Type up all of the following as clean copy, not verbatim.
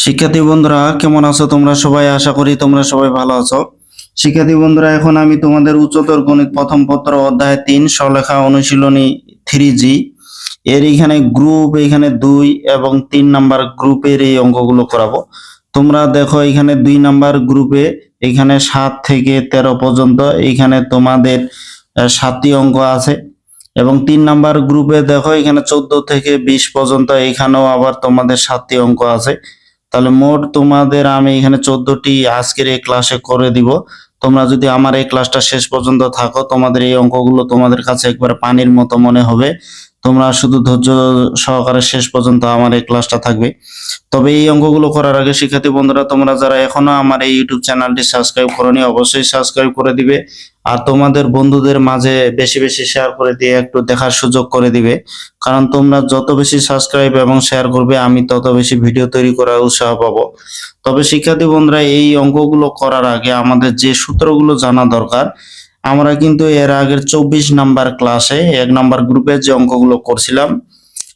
শিক্ষার্থী বন্ধুরা কেমন আছো তোমরা সবাই? আশা করি তোমরা সবাই ভালো আছো। শিক্ষার্থী বন্ধুরা, এখন আমি তোমাদের উচ্চতর গণিত প্রথম পত্র অধ্যায় 3 সরলরেখা অনুশীলনী 3G এর এখানে গ্রুপ এখানে 2 এবং 3 নাম্বার গ্রুপের এই অঙ্কগুলো করাবো। তোমরা দেখো এখানে 2 নাম্বার গ্রুপে এখানে 7 থেকে 13 পর্যন্ত এখানে তোমাদের 7টি অঙ্ক আছে এবং 3 নাম্বার গ্রুপে দেখো এখানে 14 থেকে 20 পর্যন্ত এখানেও আবার তোমাদের 7টি অঙ্ক আছে। তাহলে মোট তোমাদের আমি এখানে 14টি আজকের এই ক্লাসে করে দিব। তোমরা যদি আমার এই ক্লাসটা শেষ পর্যন্ত থাকো, তোমাদের এই অঙ্কগুলো তোমাদের কাছে একবার পানির মতো মনে হবে। তোমরা শুধু ধৈর্য সহকারে শেষ পর্যন্ত আমার এই ক্লাসটা থাকবে। তবে এই অঙ্কগুলো করার আগে শিক্ষার্থী বন্ধুরা, তোমরা যারা এখনো আমার এই ইউটিউব চ্যানেলটি সাবস্ক্রাইব করোনি, অবশ্যই সাবস্ক্রাইব করে দিবে আর তোমাদের বন্ধুদের মাঝে বেশি বেশি শেয়ার করে দিয়ে একটু দেখার সুযোগ করে দিবে। কারণ তোমরা যত বেশি সাবস্ক্রাইব এবং শেয়ার করবে, আমি তত বেশি ভিডিও তৈরি করার উৎসাহ পাবো। তবে শিক্ষার্থী বন্ধুরা, এই অঙ্কগুলো করার আগে আমাদের যে সূত্রগুলো জানা দরকার, আমরা কিন্তু এর আগের 24 নাম্বার ক্লাসে 1 নাম্বার গ্রুপে যে অঙ্কগুলো করছিলাম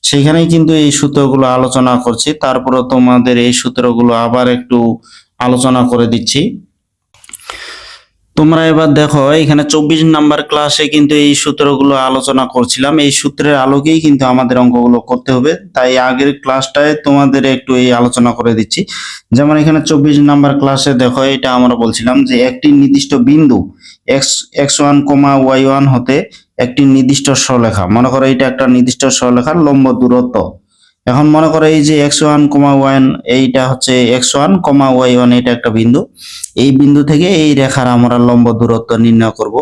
সেখানেই কিন্তু এই সূত্রগুলো আলোচনা করছি। তারপরে তোমাদের এই সূত্রগুলো আবার একটু আলোচনা করে দিচ্ছি। তোমরা এবার দেখো এখানে 24 নাম্বার ক্লাসে কিন্তু এই সূত্রগুলো আলোচনা করছিলাম। এই সূত্রের আলোকেই কিন্তু আমাদের অঙ্কগুলো করতে হবে, তাই আগের ক্লাসটায় তোমাদের একটু এই আলোচনা করে দিচ্ছি। যেমন এখানে 24 নাম্বার ক্লাসে দেখো, এটা আমরা বলছিলাম যে একটি নির্দিষ্ট বিন্দু x1, y1 হতে একটি নির্দিষ্ট সরলরেখা, মনে করো এটা একটা নির্দিষ্ট সরলরেখার লম্ব দূরত্ব। এখন মনে করো এই যে x1, y1, এইটা হচ্ছে x1, y1, এটা একটা বিন্দু। এই বিন্দু থেকে এই রেখার আমরা লম্ব দূরত্ব নির্ণয় করব।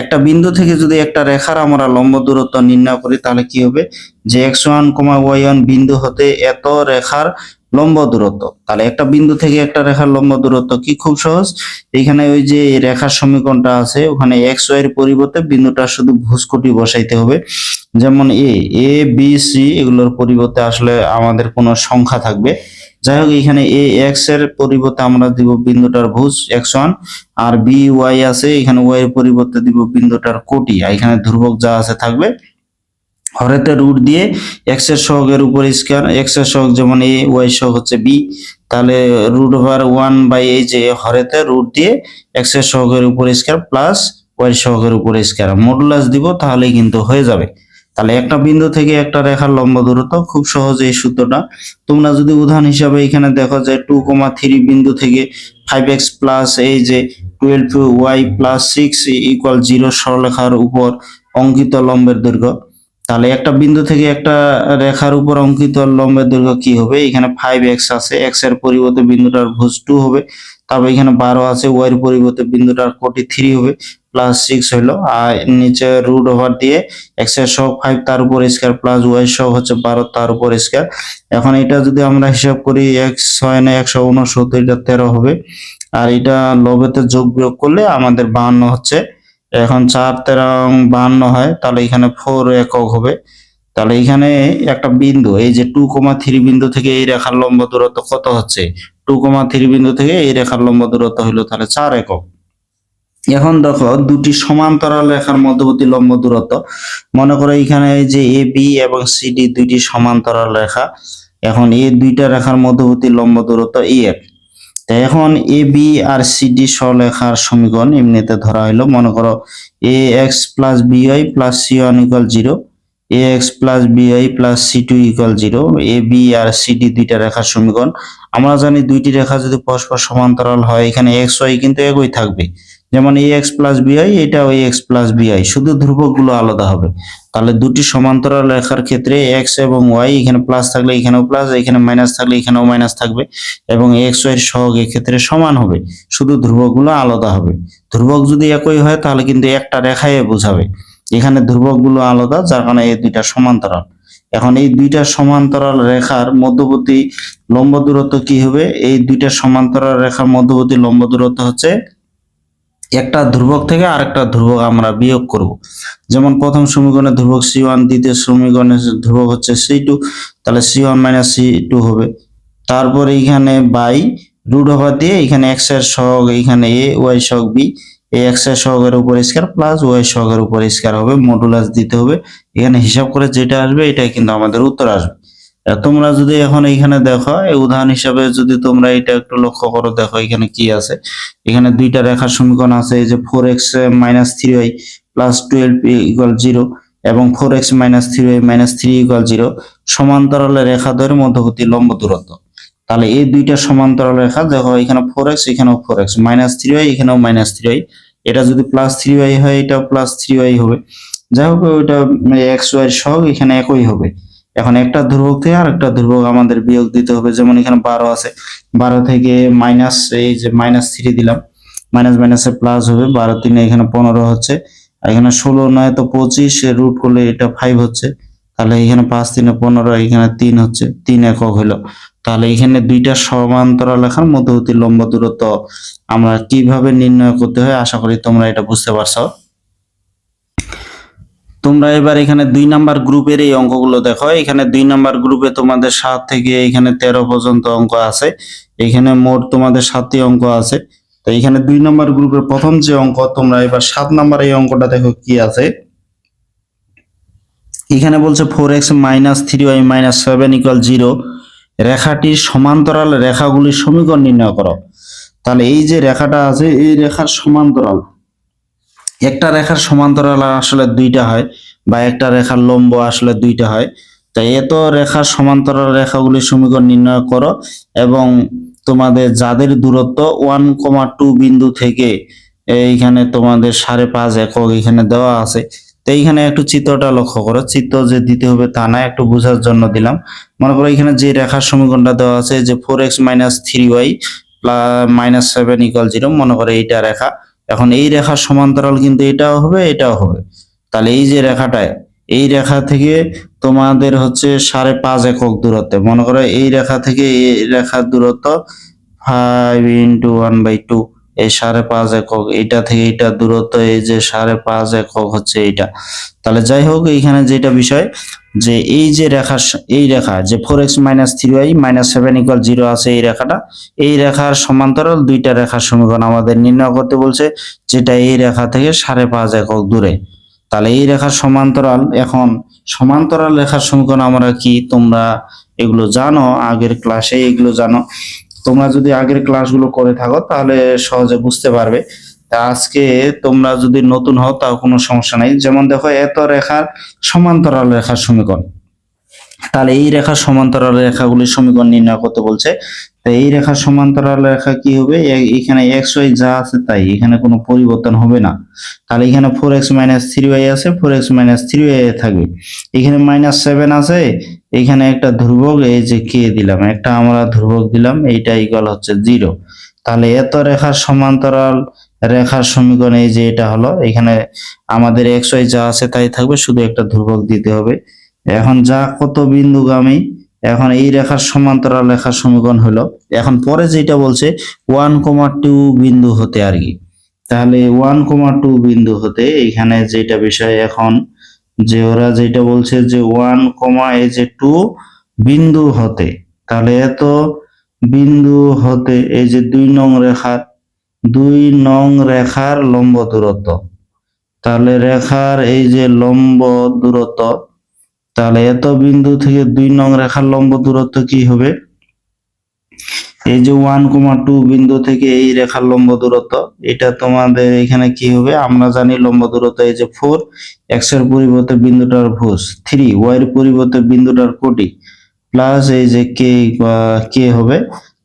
একটা বিন্দু থেকে যদি একটা রেখার আমরা লম্ব দূরত্ব নির্ণয় করি, তাহলে কি হবে যে x1, y1 বিন্দু হতে এত রেখার লম্ব দূরত্ব। তাহলে একটা বিন্দু থেকে একটা রেখার লম্ব দূরত্ব কি, খুব সহজ। এখানে ওই যে রেখার সমীকরণটা আছে, ওখানে x y এর পরিবর্তে বিন্দুটা শুধু ভুজকটি বসাইতে হবে। যেমন এ বি সি এগুলোর পরিবর্তে আসলে আমাদের কোনো সংখ্যা থাকবে। যাই হোক, এখানে এ এক্স এর পরিবর্তে আমরা দিব বিন্দুটার ভুজ x1, আর বি ওয়াই আছে, এখানে ওয়াই এর পরিবর্তে দিব বিন্দুটার কোটি। আর এখানে ধ্রুবক যা আছে থাকবে। হরেতে রুট দিয়ে এক্স এর সহগের উপর স্কয়ার, এক্স এর সহগ যেমন এ, ওয়াই সহগ হচ্ছে বি, তাহলে √1/, এই যে হরেতে রুট দিয়ে এক্স এর সহগের উপর স্কয়ার প্লাস ওয়াই সহগের উপর স্কয়ার মডুলাস দিব, তাহলেই কিন্তু হয়ে যাবে। তাহলে একটা বিন্দু থেকে একটা রেখার লম্ব দূরত্ব, খুব সহজ এই সূত্রটা। তোমরা যদি উদাহরণ হিসাবে এখানে দেখো যে 2,3 বিন্দু থেকে 5x প্লাস এই যে 12y প্লাস 6 = 0 সরলরেখার উপর অঙ্কিত লম্বের দৈর্ঘ্য। তাহলে একটা বিন্দু থেকে একটা রেখার উপর অঙ্কিত লম্বের দৈর্ঘ্য কি হবে, এখানে 5x আছে, x এর পরিবর্তে বিন্দুটার ভুজ 2 হবে। তারপর এখানে 12 আছে, y এর পরিবর্তে বিন্দুটার কোটি 3 হবে, প্লাস 6 হলো। আর নিচে রুট ওভার দিয়ে x এর সহগ 5 তার উপর স্কয়ার প্লাস y সহগ হচ্ছে 12 তার উপর স্কয়ার। এখন এটা যদি আমরা হিসাব করি, x 6 না 169, এটা 13 হবে। আর এটা লবেতে যোগ বিয়োগ করলে আমাদের 52 হচ্ছে। এখন 4 13 52 হয়, তাহলে এখানে 4 একক হবে। তাহলে এখানে একটা বিন্দু, এই যে 2,3 বিন্দু থেকে এই রেখার লম্ব দূরত্ব কত হচ্ছে, 2,3 বিন্দু থেকে এই রেখার লম্ব দূরত্ব হলো তাহলে 4 একক। এখন দেখো দুটি সমান্তরাল রেখার মধ্যবর্তী লম্ব দূরত্ব, মনে করো এখানে এই যে এ বি এবং সিডি দুইটি সমান্তরাল রেখা। এখন এই দুইটা রেখার মধ্যবর্তী লম্ব দূরত্ব এফ। এখন এ বি আর সিডি সরলরেখার সমীকরণ এমনিতে ধরা হলো, মনে করো A X plus B Y plus C one equal 0, A X plus B Y plus C two equal 0। A B আর সিডি দুইটা রেখার সমীকরণ। আমরা জানি দুইটি রেখা যদি পরস্পর সমান্তরাল হয়, এখানে এক্স ওয়াই কিন্তু একই থাকবে। যেমন এ এক্স প্লাস বিওয়াই, এটা ওই এক্স প্লাস বিওয়াই, শুধু ধ্রুবকগুলো আলাদা হবে। তাহলে দুটি সমান্তরাল রেখার ক্ষেত্রে এক্স এবং ওয়াই, এখানে প্লাস থাকলে এখানেও প্লাস, এখানে মাইনাস থাকলে এখানেও মাইনাস থাকবে, এবং এক্স ওয়াই এর সহগ এক্ষেত্রে সমান হবে, শুধু ধ্রুবকগুলো আলাদা হবে। ধ্রুবক যদি একই হয় তাহলে কিন্তু একটা রেখায় বোঝাবে, এখানে ধ্রুবকগুলো আলাদা, যার কারণে এই দুইটা সমান্তরাল। এখন এই দুইটা সমান্তরাল রেখার মধ্যবর্তী লম্ব দূরত্ব কি হবে, এই দুইটা সমান্তরাল রেখার মধ্যবর্তী লম্ব দূরত্ব হচ্ছে একটা ধ্রুবক থেকে আরেকটা ধ্রুবক আমরা বিয়োগ করব। যেমন প্রথম সমীকরণে ধ্রুবক c1, দ্বিতীয় সমীকরণে ধ্রুবক হচ্ছে c2, তাহলে c1 - c2 হবে। তারপর এইখানে বাই রুট ওভার দিয়ে এখানে x এর সহগ, এখানে a, y সহগ b, এই x এর সহগের উপর স্কয়ার প্লাস y সহগের উপর স্কয়ার হবে, মডুলাস দিতে হবে। এখানে হিসাব করে যেটা আসবে এটাই কিন্তু আমাদের উত্তর আসবে। তোমরা যদি এখন এইখানে দেখো, এই উদাহরণ হিসাবে যদি তোমরা এটা একটু লক্ষ্য করো, দেখো এখানে কি আছে। এখানে দুইটা রেখার সমীকরণ আছে, এই যে 4x minus 3y plus 12 equal 0 এবং 4x minus 3y minus 3 equal 0 সমান্তরাল রেখাদ্বয়ের মধ্যবর্তী লম্ব দূরত্ব। তাহলে এই দুইটা সমান্তরাল রেখা, দেখো এখানে 4x এখানেও 4x, মাইনাস 3y এখানেও মাইনাস 3y, এটা যদি প্লাস 3y হয় এটাও প্লাস 3y হবে। যাই হোক, ওইটা এক্স ওয়াই সহগ এখানে একই হবে। এখন একটা ধ্রুবক থেকে আর একটা ধ্রুবক আমাদের বিয়োগ দিতে হবে। যেমন এখানে 12 আছে, 12 থেকে মাইনাস, এই যে মাইনাস 3 দিলাম, মাইনাস মাইনাসে প্লাস হবে, 12 3 এখানে 15 হচ্ছে, আর এখানে 16 9 তো 25, রুট করলে এটা 5 হচ্ছে। তাহলে এখানে 5 3 15, এখানে 3 হচ্ছে, 3 একক হলো। তাহলে এখানে দুইটা সমান্তরাল রেখার মধ্যবর্তী লম্ব দূরত্ব আমরা কিভাবে নির্ণয় করতে হয়, আশা করি তোমরা এটা বুঝতে পারছো। তোমরা এবার এখানে 2 নাম্বার গ্রুপের এই অঙ্কগুলো দেখো। এখানে 2 নাম্বার গ্রুপে তোমাদের 7 থেকে এখানে 13 পর্যন্ত অঙ্ক আছে। এখানে মোট তোমাদের 7টি অঙ্ক আছে। তো এখানে 2 নাম্বার গ্রুপের প্রথম যে অঙ্ক, তোমরা এবার 7 নাম্বার এই অঙ্কটা দেখো কি আছে। এখানে বলছে 4x minus 3y minus 7 equal 0 রেখাটির সমান্তরাল রেখাগুলির সমীকরণ নির্ণয় করো। তাহলে এই যে রেখাটা আছে, এই রেখার সমান্তরাল, একটা রেখার সমান্তরাল আসলে দুইটা হয়, বা একটা রেখার লম্ব আসলে দুইটা হয়। তাই এত রেখার সমান্তরাল রেখাগুলির সমীকরণ নির্ণয় করো, এবং তোমাদের যাদের দূরত্ব 1,2 বিন্দু থেকে এইখানে তোমাদের 5.5 একক এখানে দেওয়া আছে। তো এইখানে একটু চিত্রটা লক্ষ্য করো, চিত্র যে দিতে হবে তা না, একটু বোঝার জন্য দিলাম। মনে করো এখানে যে রেখার সমীকরণটা দেওয়া আছে, যে 4x minus 3y minus 7 equal 0, মনে করো এইটা রেখা। এখন এই রেখার সমান্তরাল কিন্তু এটাও হবে এটাও হবে। তাহলে এই যে রেখাটা, এই রেখা থেকে তোমাদের হচ্ছে 5.5 একক দূরত্বে, মনে করো এই রেখা থেকে এই রেখার দূরত্ব 5 ইন্টু 1/2, এই 5.5 একক। এটা থেকে এটা দূরত্ব এই যে 5.5 একক হচ্ছে এইটা। তাহলে যাই হোক, এইখানে যেটা বিষয়, যে এই যে রেখা, এই রেখা যে 4x minus 3y minus 7 equal 0 আছে, এই রেখাটা, এই রেখার সমান্তরাল দুইটা রেখার সমীকরণ আমাদের নির্ণয় করতে বলছে, যেটা এই রেখা থেকে 5.5 একক দূরে। তাহলে এই রেখার সমান্তরাল, এখন সমান্তরাল রেখার সমীকরণ আমরা কি, তোমরা এগুলো জানো, আগের ক্লাসে এগুলো জানো। তোমরা যদি আগের ক্লাসগুলো করে থাকো তাহলে সহজে বুঝতে পারবে। তা আজকে তোমরা যদি নতুন হও তাও কোনো সমস্যা নাই। যেমন দেখো, এত রেখার সমান্তরাল রেখার সমীকরণ, তাহলে এই রেখার সমান্তরাল রেখাগুলির সমীকরণ নির্ণয় করতে বলছে। তো এই রেখার সমান্তরাল রেখা কি হবে, এখানে এক্স ওয়াই যা আছে তাই, এখানে কোনো পরিবর্তন হবে না। তাহলে এখানে 4x মাইনাস 3y আছে, 4x মাইনাস 3y থাকবে। এখানে মাইনাস 7 আছে, এখানে একটা ধ্রুবক, এই যে কে দিলাম, একটা আমরা ধ্রুবক দিলাম, এইটা ইকুয়াল হচ্ছে 0। তাহলে এত রেখার সমান্তরাল রেখার সমীকরণ এই যে এটা হলো, এখানে আমাদের এক্স ওয়াই যা আছে তাই থাকবে, শুধু একটা ধ্রুবক দিতে হবে। এখন যা কত বিন্দুগামী, এখন এই রেখার সমান্তরাল রেখার সমীকরণ হলো। এখন পরে যেটা বলছে 1,2 বিন্দু হতে আর কি। তাহলে 1,2 বিন্দু হতে, এখানে যেটা বিষয় এখন, যে ওরা যেটা বলছে যে 1,2 বিন্দু হতে, তাহলে এত বিন্দু হতে এই যে 2 নং রেখার লম্ব দূরত্ব। তাহলে রেখার এই যে লম্ব দূরত্ব, তাহলে এত বিন্দু থেকে 2 নং রেখার লম্ব দূরত্ব কি হবে, এই যে 1,2 বিন্দু থেকে এই রেখার লম্ব দূরত্ব, এটা তোমাদের এখানে কি হবে, আমরা জানি লম্ব দূরত্ব এই যে 4, x এর পরিবর্তে বিন্দুটার ভুজ 3, y এর পরিবর্তে বিন্দুটার কোটি, প্লাস এই যে কে হবে,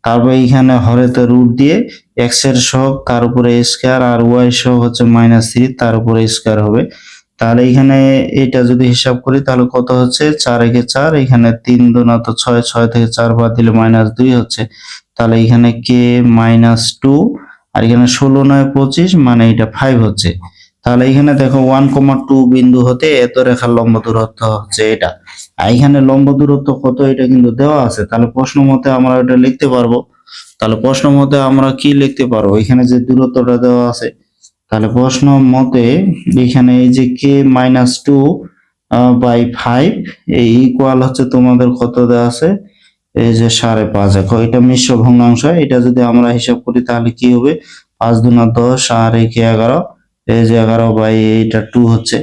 তারপর এখানে হরেতে রুট দিয়ে x এর সহগ তার উপরে স্কয়ার, আর y সহগ হচ্ছে -3 তার উপরে স্কয়ার হবে। তাহলে এখানে এটা যদি হিসাব করি তাহলে কত হচ্ছে, 4 একে 4, এখানে 3 দুনা তো 6, 6 থেকে 4 বাদ দিলে -2 হচ্ছে। তাহলে এখানে কে -2, আর এখানে 16 9 25, মানে এটা 5 হচ্ছে। তাহলে এখানে দেখো 1,2 বিন্দু হতে এত রেখার লম্ব দূরত্ব হচ্ছে এটা। আর এখানে লম্ব দূরত্ব কত এটা কিন্তু দেওয়া আছে, তাহলে প্রশ্ন মতে আমরা এটা লিখতে পারবো। তাহলে প্রশ্ন মতে আমরা কি লিখতে পারবো, এখানে যে দূরত্বটা দেওয়া আছে, তাহলে প্রশ্ন মতে এখানে এই যে কে -2/5 এই ইকুয়াল হচ্ছে তোমাদের কত দেওয়া আছে, এই যে 5.5 একক। এটা মিশ্র ভগ্নাংশ, এটা যদি আমরা হিসাব করি তাহলে কি হবে, 5 দুনা 10 আর 1 11, এই যে 11 বাই এইটা 2 হচ্ছে।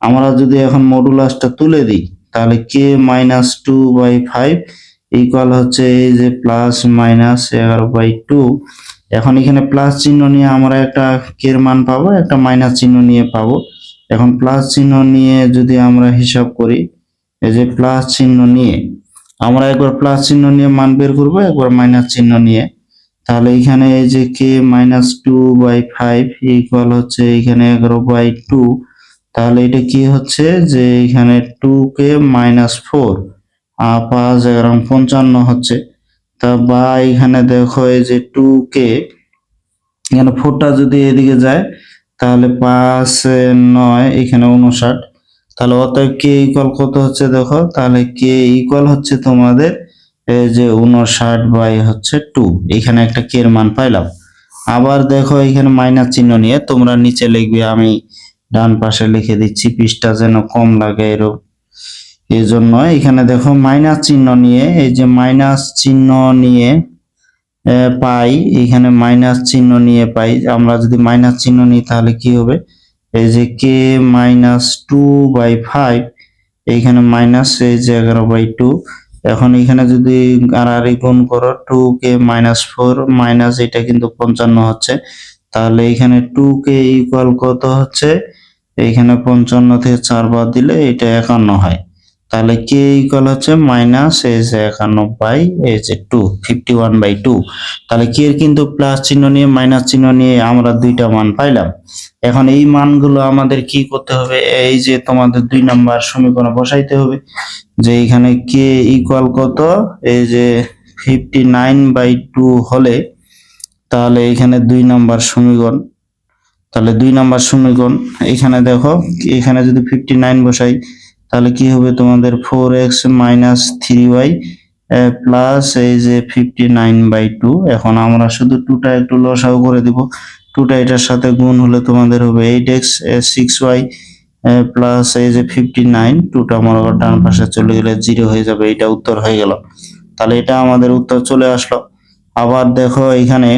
আমরা যদি এখন মডুলাসটা তুলে দিই, তাহলে কে মাইনাস 2/5 ইকুয়াল হচ্ছে এই যে প্লাস মাইনাস 11/2। এখন এখানে প্লাস চিহ্ন নিয়ে আমরা একটা কে এর মান পাবো, একটা মাইনাস চিহ্ন নিয়ে পাবো। এখন প্লাস চিহ্ন নিয়ে যদি আমরা হিসাব করি, এই যে প্লাস চিহ্ন নিয়ে আমরা একবার প্লাস চিহ্ন নিয়ে মান বের করবো, একবার মাইনাস চিহ্ন নিয়ে। তাহলে এখানে এই যে কে মাইনাস 2/5 ইকুয়াল হচ্ছে এখানে 11/2। তাহলে এটা কি হচ্ছে যে এখানে 2 কে মাইনাস 4 5 11 55 হচ্ছে। তা বা এখানে দেখো এই যে 2 কে এখানে 4টা যদি এদিকে যায় তাহলে 5 9 এখানে 59। তাহলে অতএব কে ইকুয়াল কত হচ্ছে দেখো, তাহলে কে ইকুয়াল হচ্ছে তোমাদের এই যে 59/2। এখানে একটা কে এর মান পাইলাম। আবার দেখো এখানে মাইনাস চিহ্ন নিয়ে তোমরা নিচে লিখবে, আমি ডান পাশে লিখে দিচ্ছি পৃষ্ঠা যেন কম লাগে এরকম। এই জন্য এখানে দেখো মাইনাস চিহ্ন নিয়ে, এই যে মাইনাস চিহ্ন নিয়ে পাই, এখানে মাইনাস চিহ্ন নিয়ে পাই। আমরা যদি মাইনাস চিহ্ন নিই তাহলে কি হবে, এই যে কে মাইনাস 2/5 এইখানে মাইনাস এই যে 11/2। এখন এখানে যদি আর গুণ করো 2 কে মাইনাস 4 মাইনাস এটা কিন্তু 55 হচ্ছে। তাহলে এখানে 2 কে ইকুয়াল কত হচ্ছে, এইখানে 55 থেকে 4 বাদ দিলে এটা 51 হয়। তাহলে কে ইকুয়াল হচ্ছে মাইনাস এই যে 51/2। তাহলে কে এর কিন্তু প্লাস চিহ্ন নিয়ে মাইনাস চিহ্ন নিয়ে আমরা দুইটা মান পাইলাম। এখন এই মানগুলো আমাদের কি করতে হবে, এই যে তোমাদের 2 নাম্বার সমীকরণে বসাইতে হবে যে এখানে কে ইকুয়াল কত, এই যে 59/2 হলে তাহলে এখানে 2 নাম্বার সমীকরণ। তাহলে 2 নাম্বার সমীকরণ এখানে দেখো, এখানে যদি 59 বসাই তাহলে কি হবে তোমাদের 4x মাইনাস 3y প্লাস এই যে 59/2। এখন আমরা শুধু 2টা একটু লসাগু করে দিব, 2টা এটার সাথে গুণ হলে তোমাদের হবে 8x 6y প্লাস এই যে 59। 2টা মনে করো ডান পাশে চলে গেলে 0 হয়ে যাবে, এটা উত্তর হয়ে গেল। তাহলে এটা আমাদের উত্তর চলে আসলো। আবার দেখো এখানে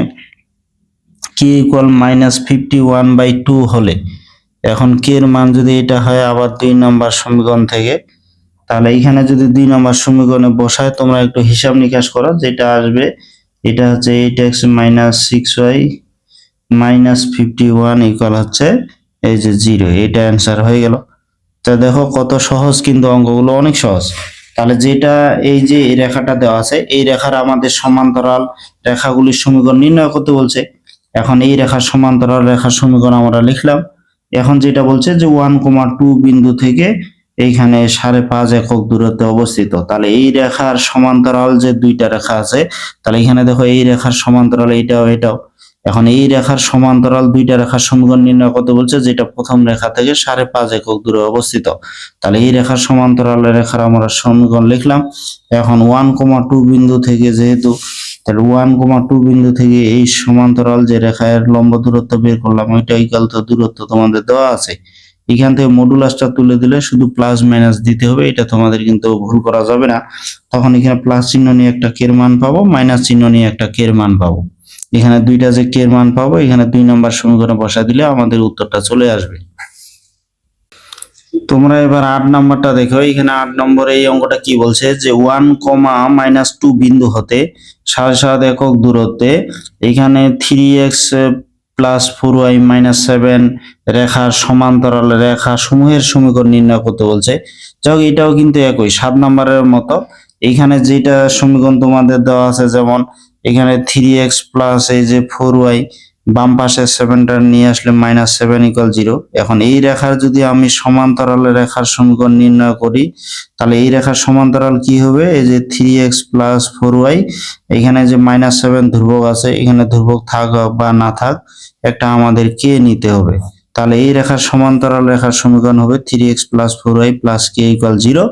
কে ইকুয়াল মাইনাস 51/2 হলে, এখন কে এর মান যদি এটা হয় আবার 2 নম্বর সমীকরণ থেকে, তাহলে এখানে যদি 2 নম্বর সমীকরণে বসায় তোমরা একটু হিসাব নিকাশ করো, যেটা আসবে এটা হচ্ছে 8x minus 6y minus 51 equal হচ্ছে এই যে 0। এটা অ্যান্সার হয়ে গেল। তা দেখো কত সহজ, কিন্তু অঙ্কগুলো অনেক সহজ। তাহলে যেটা এই যে এই রেখাটা দেওয়া আছে, এই রেখার আমাদের সমান্তরাল রেখাগুলির সমীকরণ নির্ণয় করতে বলছে। এখন এই রেখার সমান্তরাল রেখার সমীকরণ আমরা লিখলাম। এখন যেটা বলছে যে 1,2 বিন্দু থেকে এইখানে 5.5 একক দূরত্বে অবস্থিত। তাহলে এই রেখার সমান্তরাল যে দুইটা রেখা আছে, তাহলে এখানে দেখো এই রেখার সমান্তরাল এটাও এটাও। এখন এই রেখার সমান্তরাল দুইটা রেখার সমীকরণ নির্ণয় করতে বলছে, যেটা প্রথম রেখা থেকে 5.5 একক দূরে অবস্থিত। তাহলে এই রেখার সমান্তরাল রেখার আমরা সমীকরণ লিখলাম। এখন 1,2 বিন্দু থেকে যেহেতু, তাহলে 1,2 বিন্দু থেকে এই সমান্তরাল যে রেখার লম্ব দূরত্ব বের করলাম, ওইটা ইকুয়াল তো দূরত্ব তোমাদের দেওয়া আছে। এখান থেকে মডুলাসটা তুলে দিলে শুধু প্লাস মাইনাস দিতে হবে, এটা তোমাদের কিন্তু ভুল করা যাবে না। তখন এখানে প্লাস চিহ্ন নিয়ে একটা কে এর মান পাবো, মাইনাস চিহ্ন নিয়ে একটা কে এর মান পাবো। এখানে দুইটা যে কে এর মান পাবো, এখানে 2 নম্বর সমীকরণে বসা দিলে আমাদের উত্তরটা চলে আসবে। তোমরা এবার 8 নাম্বারটা দেখো। এখানে 8 নম্বরে এই অঙ্কটা কি বলছে যে 1,-2 বিন্দু হতে 7.5 একক দূরত্বে এখানে 3x প্লাস 4y মাইনাস 7 রেখার সমান্তরাল রেখা সমূহের সমীকরণ নির্ণয় করতে বলছে। যাই হোক, এটাও কিন্তু একই 7 নম্বরের মতো। এখানে যেটা সমীকরণ তোমাদের দেওয়া আছে, যেমন এখানে 3x প্লাস এই যে 4y বাম পাশে 7টা নিয়ে আসলে মাইনাস 7 ইকুয়াল 0। এখন এই রেখার যদি আমি সমান্তরাল রেখার সমীকরণ নির্ণয় করি, তাহলে এই রেখার সমান্তরাল কি হবে, এই যে 3x প্লাস 4y, এখানে যে মাইনাস 7 ধ্রুবক আছে, এখানে ধ্রুবক থাক বা না থাক একটা আমাদের কে নিতে হবে। তাহলে এই রেখার সমান্তরাল রেখার সমীকরণ হবে 3x plus 4y plus K equal 0।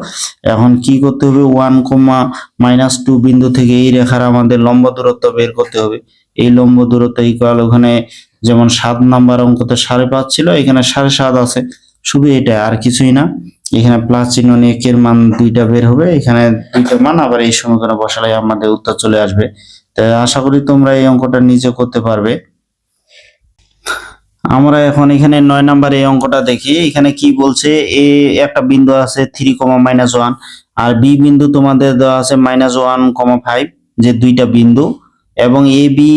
এখন কি করতে হবে, 1,-2 বিন্দু থেকে এই রেখার আমাদের লম্ব দূরত্ব বের করতে হবে। এই লম্ব দূরত্ব ইকুয়াল, ওখানে যেমন 7 নাম্বার অঙ্কতে 5.5 ছিল, এখানে 7.5 আছে, শুধু এটা আর কিছুই না। এখানে প্লাস চিহ্ন নিয়ে কে এর মান দুইটা বের হবে, এখানে দুইটা মান আবার এই সমীকরণে বসালে আমাদের উত্তর চলে আসবে। তাই আশা করি তোমরা এই অঙ্কটা নিজে করতে পারবে। আমরা এখন এখানে 9 নাম্বার এই অঙ্কটা দেখি। এখানে কি বলছে, এ একটা বিন্দু আছে 3, আর বি বিন্দু তোমাদের দেওয়া আছে -1, 5, যে দুইটা বিন্দু, এবং এ বি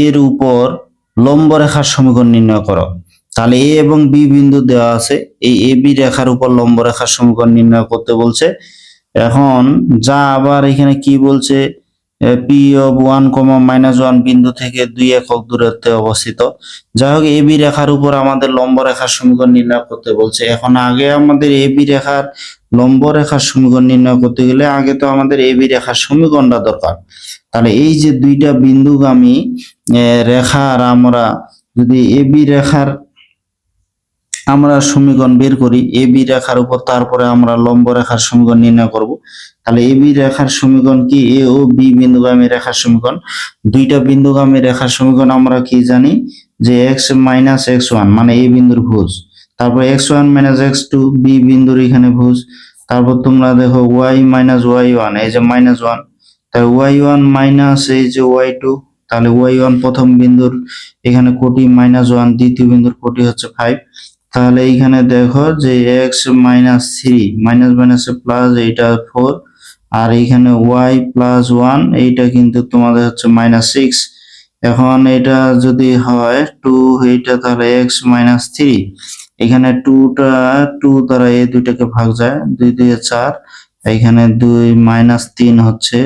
এর উপর লম্ব রেখার সমীকরণ নির্ণয় করো। তাহলে এ এবং বি বিন্দু দেওয়া আছে, এই এ বি রেখার উপর লম্ব রেখার সমীকরণ নির্ণয় করতে বলছে। এখন যা আবার এখানে কি বলছে, পি অফ 1, বিন্দু থেকে 2 একক দূরত্বে অবস্থিত। যাই হোক, এবি রেখার উপর আমাদের লম্ব রেখার সমীকরণ নির্ণয় করতে বলছে। এখন আগে আমাদের এবি রেখার লম্ব রেখার সমীকরণ নির্ণয় করতে গেলে আগে তো আমাদের এবি রেখার সমীকরণটা দরকার। তাহলে এই যে দুইটা বিন্দুগামী রেখার আমরা যদি এবি রেখার আমরা সমীকরণ বের করি, এবি রেখার উপর তারপরে আমরা লম্ব রেখার সমীকরণ নির্ণয় করব। তাহলে এবি রেখার সমীকরণ কি, এ ও বি বিন্দুগামী রেখার সমীকরণ। দুইটা বিন্দুগামী রেখার সমীকরণ আমরা কি জানি, যে x মাইনাস x1 মানে এ বিন্দুর ভুজ, তারপর x1 মাইনাস x2 বি বিন্দুর এখানে ভুজ, তারপর তোমরা দেখো y মাইনাস y1, এই যে -1, তাহলে y1 মাইনাস এই যে y2, তাহলে y1 প্রথম বিন্দুর এখানে কোটি -1, দ্বিতীয় বিন্দুর কোটি হচ্ছে 5। তাহলে এইখানে দেখো যে x মাইনাস 3 মাইনাস মাইনাসে প্লাস, এইটা 4, আর এইখানে y প্লাস 1 এইটা কিন্তু তোমাদের হচ্ছে -6। এখন এটা যদি হয় 2, এইটা তাহলে x মাইনাস 3, এখানে 2 দ্বারা এই দুইটাকে ভাগ যায়, 2 2 4, এইখানে 2 -3 হচ্ছে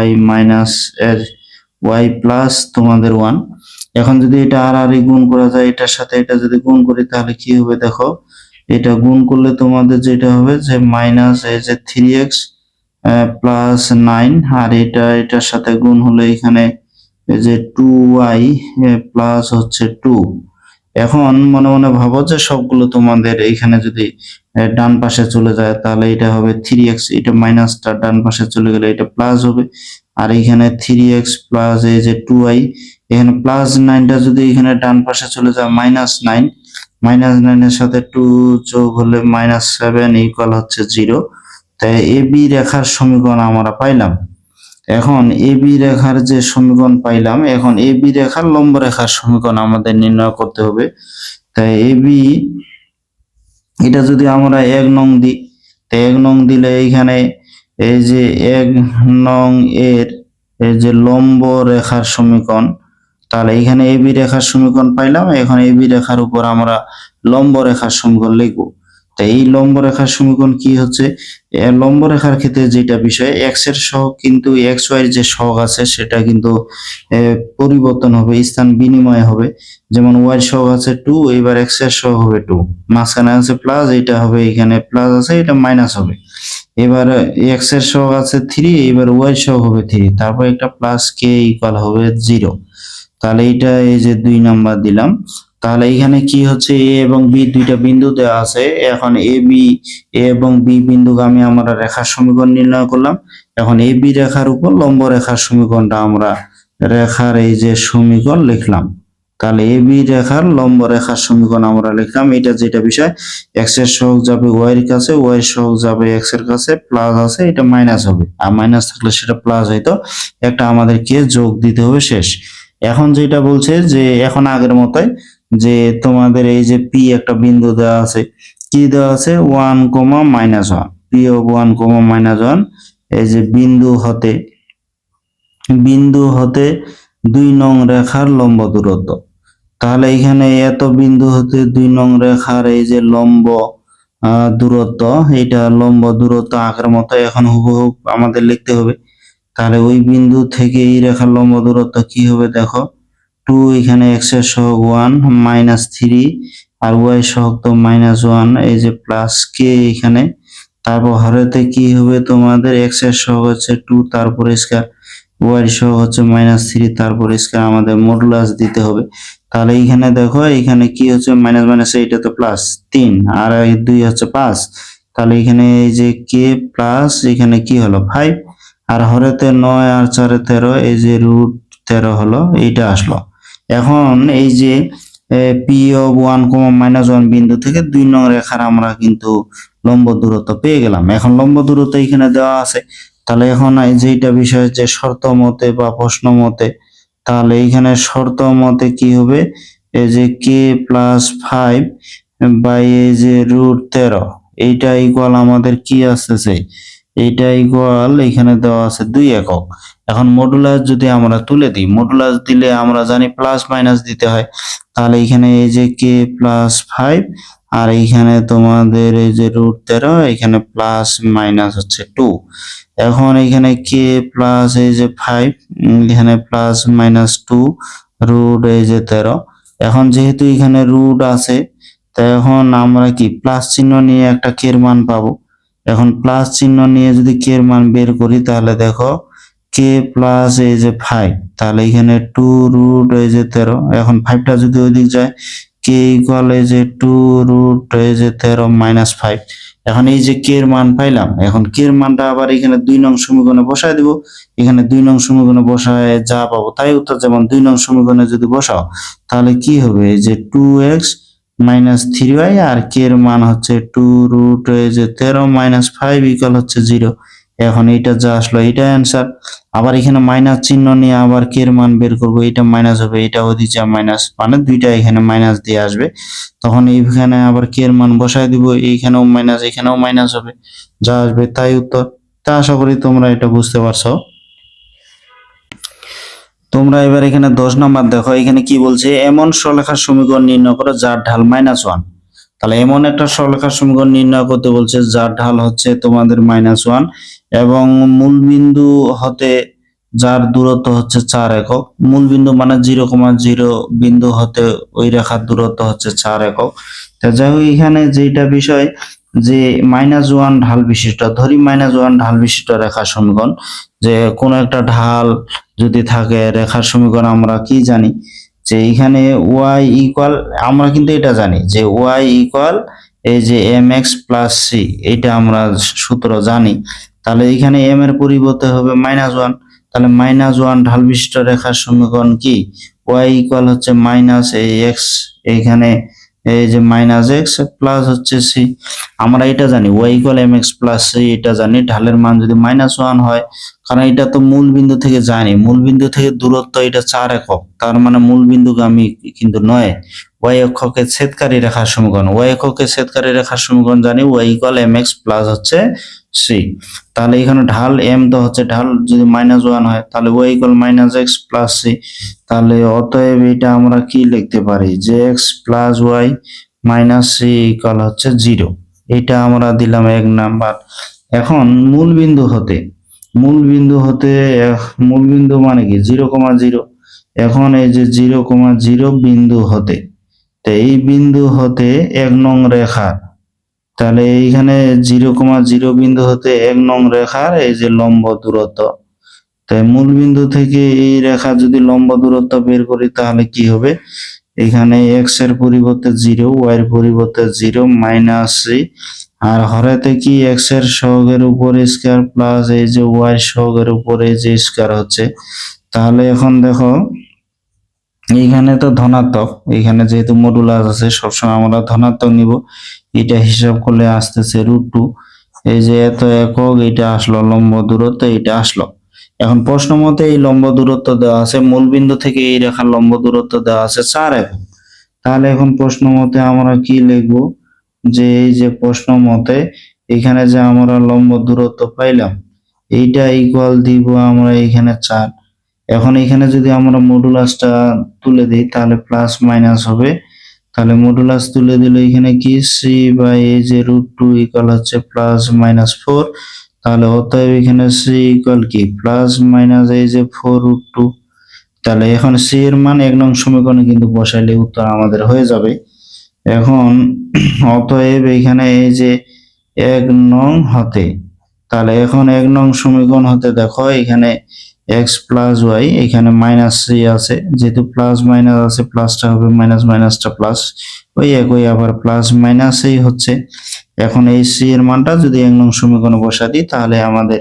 y মাইনাস y প্লাস তোমাদের 1। এখন যদি এটা আর গুণ করা যায়, এটার সাথে এটা যদি গুণ করি তাহলে কি হবে দেখো, এটা গুণ করলে তোমাদের যেটা হবে যে মাইনাস এই যে 3x প্লাস 9, আর এটার সাথে গুণ হলে এখানে এই যে 2y প্লাস হচ্ছে 2। এখন মনে মনে ভাবো যে সবগুলো তোমাদের এইখানে যদি ডান পাশে চলে যায় তাহলে এটা হবে 3x, এটা মাইনাসটা ডান পাশে চলে গেলে এটা প্লাস হবে, আর এখানে 3x প্লাস এই যে 2y, এখানে প্লাস 9টা যদি এখানে ডান পাশে চলে যায় -9, -9 এর সাথে 2 যোগ হলে -7 ইকুয়াল হচ্ছে 0। তাই এবি রেখার সমীকরণ আমরা পাইলাম। এখন এবি রেখার যে সমীকরণ পাইলাম, এখন এবি রেখার লম্ব রেখার সমীকরণ আমাদের নির্ণয় করতে হবে। তাই এবি এটা যদি আমরা 1 নং দিই, তো 1 নং দিলে এইখানে এই যে 1 নং এর এই যে লম্ব রেখার সমীকরণ, তাহলে এখানে এবি রেখার সমীকরণ পাইলাম। এখন এবি রেখার উপর আমরা লম্ব রেখার সমীকরণ লিখব। তো এই লম্ব রেখার সমীকরণ কি হচ্ছে, লম্ব রেখার ক্ষেত্রে যেটা বিষয়, x এর সহগ কিন্তু x y এর যে সহগ আছে সেটা কিন্তু পরিবর্তন হবে, স্থান বিনিময় হবে। যেমন y এর সহগ আছে 2, এবার x এর সহগ হবে 2, মাঝখানে আছে প্লাস, এটা হবে এখানে প্লাস আছে, এটা মাইনাস হবে। এবার x এর সহগ আছে 3, এবার y এর সহগ হবে 3, তারপর একটা প্লাস k ইকুয়াল হবে 0। তাহলে এটা এই যে 2 নাম্বার দিলাম। তাহলে এখানে কি হচ্ছে, এ এবং বি দুইটা বিন্দু দেওয়া আছে। এখন এ এবং বি বিন্দুগামী আমরা রেখার সমীকরণ নির্ণয় করলাম। এখন এ বি রেখার উপর লম্ব রেখার সমীকরণটা আমরা রেখার এই যে সমীকরণ লিখলাম। তাহলে এ বি রেখার লম্ব রেখার সমীকরণ আমরা লিখলাম। এটা যেটা বিষয়, x এর সহগ যাবে y এর কাছে, y এর সহগ যাবে x এর কাছে, প্লাস আছে এটা মাইনাস হবে, আর মাইনাস থাকলে সেটা প্লাস হইতো, একটা আমাদেরকে যোগ দিতে হবে, শেষ। এখন যেটা বলছে যে এখন আগের মতোই, যে তোমাদের এই যে পি একটা বিন্দু দেওয়া আছে, কি দেওয়া আছে 1, -1, পি অফ 1, -1, এই যে বিন্দু হতে 2 নং রেখার লম্ব দূরত্ব। তাহলে এখানে এত বিন্দু হতে 2 নং রেখার এই যে লম্ব দূরত্ব, এটা লম্ব দূরত্ব আগের মতো এখন হুবহু আমাদের লিখতে হবে। তাহলে ওই বিন্দু থেকে এই রেখার লম্ব দূরত্ব কি হবে দেখো, 2, এখানে x এর সহগ 1, -3, আর y সহগ তো -1, এই যে প্লাস k এখানে, তারপর হরেতে কি হবে তোমাদের, x এর সহগ হচ্ছে 2, তারপর স্কয়ার, y এর সহগ হচ্ছে -3, তারপর স্কয়ার, আমাদের মডুলাস দিতে হবে। তাহলে এইখানে দেখো, এখানে কি হচ্ছে মাইনাস মাইনাস, এইটা তো প্লাস 3, আর এই 2 হচ্ছে 5, তাহলে এখানে এই যে k প্লাস এখানে কি হলো 5, আর হরেতে 9 আর 4 13, এই যে √13 হলো, এইটা আসলো। এখন এই যে পি অফ 1, -1 বিন্দু থেকে 2 নং রেখার আমরা কিন্তু লম্ব দূরত্ব পেয়ে গেলাম। এখন লম্ব দূরত্ব এখানে দেওয়া আছে। তাহলে এখন এই যেটা বিষয় যে শর্ত মতে বা প্রশ্ন মতে, তাহলে এইখানে শর্ত মতে কি হবে, এই যে কে প্লাস 5 বাই এই যে √13, এইটা ইকুয়াল আমাদের কি আসতেছে, এইটা ইকুয়াল এখানে দেওয়া আছে 2 একক। এখন মডুলাস যদি আমরা তুলে দিই, মডুলাস দিলে আমরা জানি প্লাস মাইনাস দিতে হয়, তাহলে এখানে এই যে কে প্লাস 5 আর এইখানে তোমাদের এই যে √13, এখানে প্লাস মাইনাস হচ্ছে 2। এখন এখানে কে প্লাস এই যে 5, এখানে প্লাস মাইনাস 2 রুট এই যে 13। এখন যেহেতু এখানে রুট আছে, তো এখন আমরা কি প্লাস চিহ্ন নিয়ে একটা কে এর মান পাবো। এখন প্লাস চিহ্ন নিয়ে যদি কে এর মান বের করি, তাহলে দেখো কে প্লাস এই যে 5, তাহলে এখানে 2 রুট এই যে 13। এখন 5টা যদি ওইদিক যায়, কে ইকুয়াল এই যে 2 রুট এই যে 13 মাইনাস 5। এখন এই যে কে এর মান পাইলাম, এখন কে এর মানটা আবার এখানে 2 নং সমীকরণে বসায় দিব। এখানে 2 নং সমীকরণে বসায় যা পাবো তাই উত্তর। যেমন 2 নং সমীকরণে যদি বসাও, তাহলে কি হবে, এই যে 2x মাইনাস 3y আর কে এর মান হচ্ছে 2 রুট এই যে 13 মাইনাস 5 ইকুয়াল হচ্ছে 0। এখন এইটা যা আসলো এইটা অ্যান্সার। আবার এখানে মাইনাস চিহ্ন নিয়ে আবার কে এর মান বের করবো, এটা মাইনাস হবে, এটা ওদিকে মাইনাস, মানে দুইটা এখানে মাইনাস দিয়ে আসবে। তখন এইখানে আবার কে এর মান বসায় দিব, এইখানেও মাইনাস এখানেও মাইনাস হবে, যা আসবে তাই উত্তর। তা আশা করি তোমরা এটা বুঝতে পারছো। তোমরা এবার এখানে 10 নাম্বার দেখো, এখানে কি বলছে, এমন সরলরেখার সমীকরণ নির্ণয় করো যার ঢাল -1। তাহলে এমন একটা সরলরেখার সমীকরণ নির্ণয় করতে বলছে যার ঢাল হচ্ছে তোমাদের -1 এবং মূলবিন্দু হতে যার দূরত্ব হচ্ছে 4 একক। মূলবিন্দু মানে 0,0 বিন্দু হতে ওই রেখার দূরত্ব হচ্ছে 4 একক। তা যাই হোক, এখানে যেটা বিষয় যে -1 ঢাল বিশিষ্ট, ধরি -1 ঢাল বিশিষ্ট রেখার সমীকরণ, যে কোন একটা ঢাল যদি থাকে রেখার সমীকরণ আমরা কি জানি, যে এখানে y ইকুয়াল, আমরা কিন্তু এটা জানি যে y ইকুয়াল এই যে mx প্লাস c, এটা আমরা সূত্র জানি। তাহলে এখানে m এর পরিবর্তে হবে -1, তাহলে -1 ঢাল বিশিষ্ট রেখার সমীকরণ কি, y ইকুয়াল হচ্ছে মাইনাস এই x, এইখানে এই যে মাইনাস x প্লাস হচ্ছে c। আমরা এটা জানি y equal mx plus c, এটা জানি। ঢালের মান যদি -1 হয়, কারণ এটা তো মূল বিন্দু থেকে যায়নি, মূল বিন্দু থেকে দূরত্ব এটা 4 একক, তার মানে মূল বিন্দুগামী কিন্তু নয়। y অক্ষকে ছেদকারী রেখার সমীকরণ, y অক্ষকে ছেদকারী রেখার সমীকরণ জানি, y ইকুয়াল mx প্লাস হচ্ছে c। তাহলে এখানে ঢাল m তো হচ্ছে ঢাল, যদি -1 হয় তাহলে y equal -x plus c। তাহলে অতএব এটা আমরা কি লিখতে পারি, যে x plus y minus c equal হচ্ছে 0। এটা আমরা দিলাম 1 নাম্বার। এখন মূল বিন্দু হতে, মূল বিন্দু মানে কি 0,0। এখন এই যে 0,0 বিন্দু হতে, তো এই বিন্দু হতে 1 নং রেখা, তাহলে এইখানে 0,0 বিন্দু হতে 1 নং রেখার এই যে লম্ব দূরত্ব, তাই মূল বিন্দু থেকে এই রেখা যদি লম্ব দূরত্ব বের করি, তাহলে কি হবে, এখানে x এর পরিবর্তে 0, y এর পরিবর্তে 0 মাইনাস c, আর হরেতে কি x এর সহগের উপরে স্কয়ার প্লাস এই যে y এর সহগের উপরে যে স্কয়ার হচ্ছে। তাহলে এখন দেখো এইখানে তো ধনাত্মক, এখানে যেহেতু মডুলাস আছে সবসময় আমরা ধনাত্মক নিব, এটা হিসাব করলে আসতেছে √2। এই যে এত একক, এটা আসলো লম্ব দূরত্ব, এটা আসলো। এখন প্রশ্ন মতে এই লম্ব দূরত্ব দেওয়া আছে, মূলবিন্দু থেকে এই রেখার লম্ব দূরত্ব দেওয়া আছে 4 একক। তাহলে এখন প্রশ্ন মতে আমরা কি লিখবো, যে এই যে প্রশ্ন মতে এখানে যে আমরা লম্ব দূরত্ব পাইলাম, এইটা ইকুয়াল দিব আমরা এখানে 4। এখন এখানে যদি আমরা মডুলাসটা তুলে দিই, তাহলে প্লাস মাইনাস হবে। তাহলে মডুলাস তুলে দিলে এখানে কি c বাই এই যে √2 ইকুয়াল হচ্ছে প্লাস মাইনাস 4। তাহলে অতএব এখানে c ইকুয়াল কি প্লাস মাইনাস এই যে 4√2। তাহলে এখন c এর মান 1 নং সমীকরণে কিন্তু বসাইলে উত্তর আমাদের হয়ে যাবে। এখন অতএব এখানে এই যে 1 নং হতে, তাহলে এখন 1 নং সমীকরণ হতে দেখো এখানে x প্লাস y, এখানে মাইনাস c আছে, যেহেতু প্লাস মাইনাস আছে প্লাসটা হবে মাইনাস, মাইনাসটা প্লাস, ওই একই আবার প্লাস মাইনাসই হচ্ছে। এখন এই c এর মানটা যদি 1 নং সমীকরণে বসা দিই, তাহলে আমাদের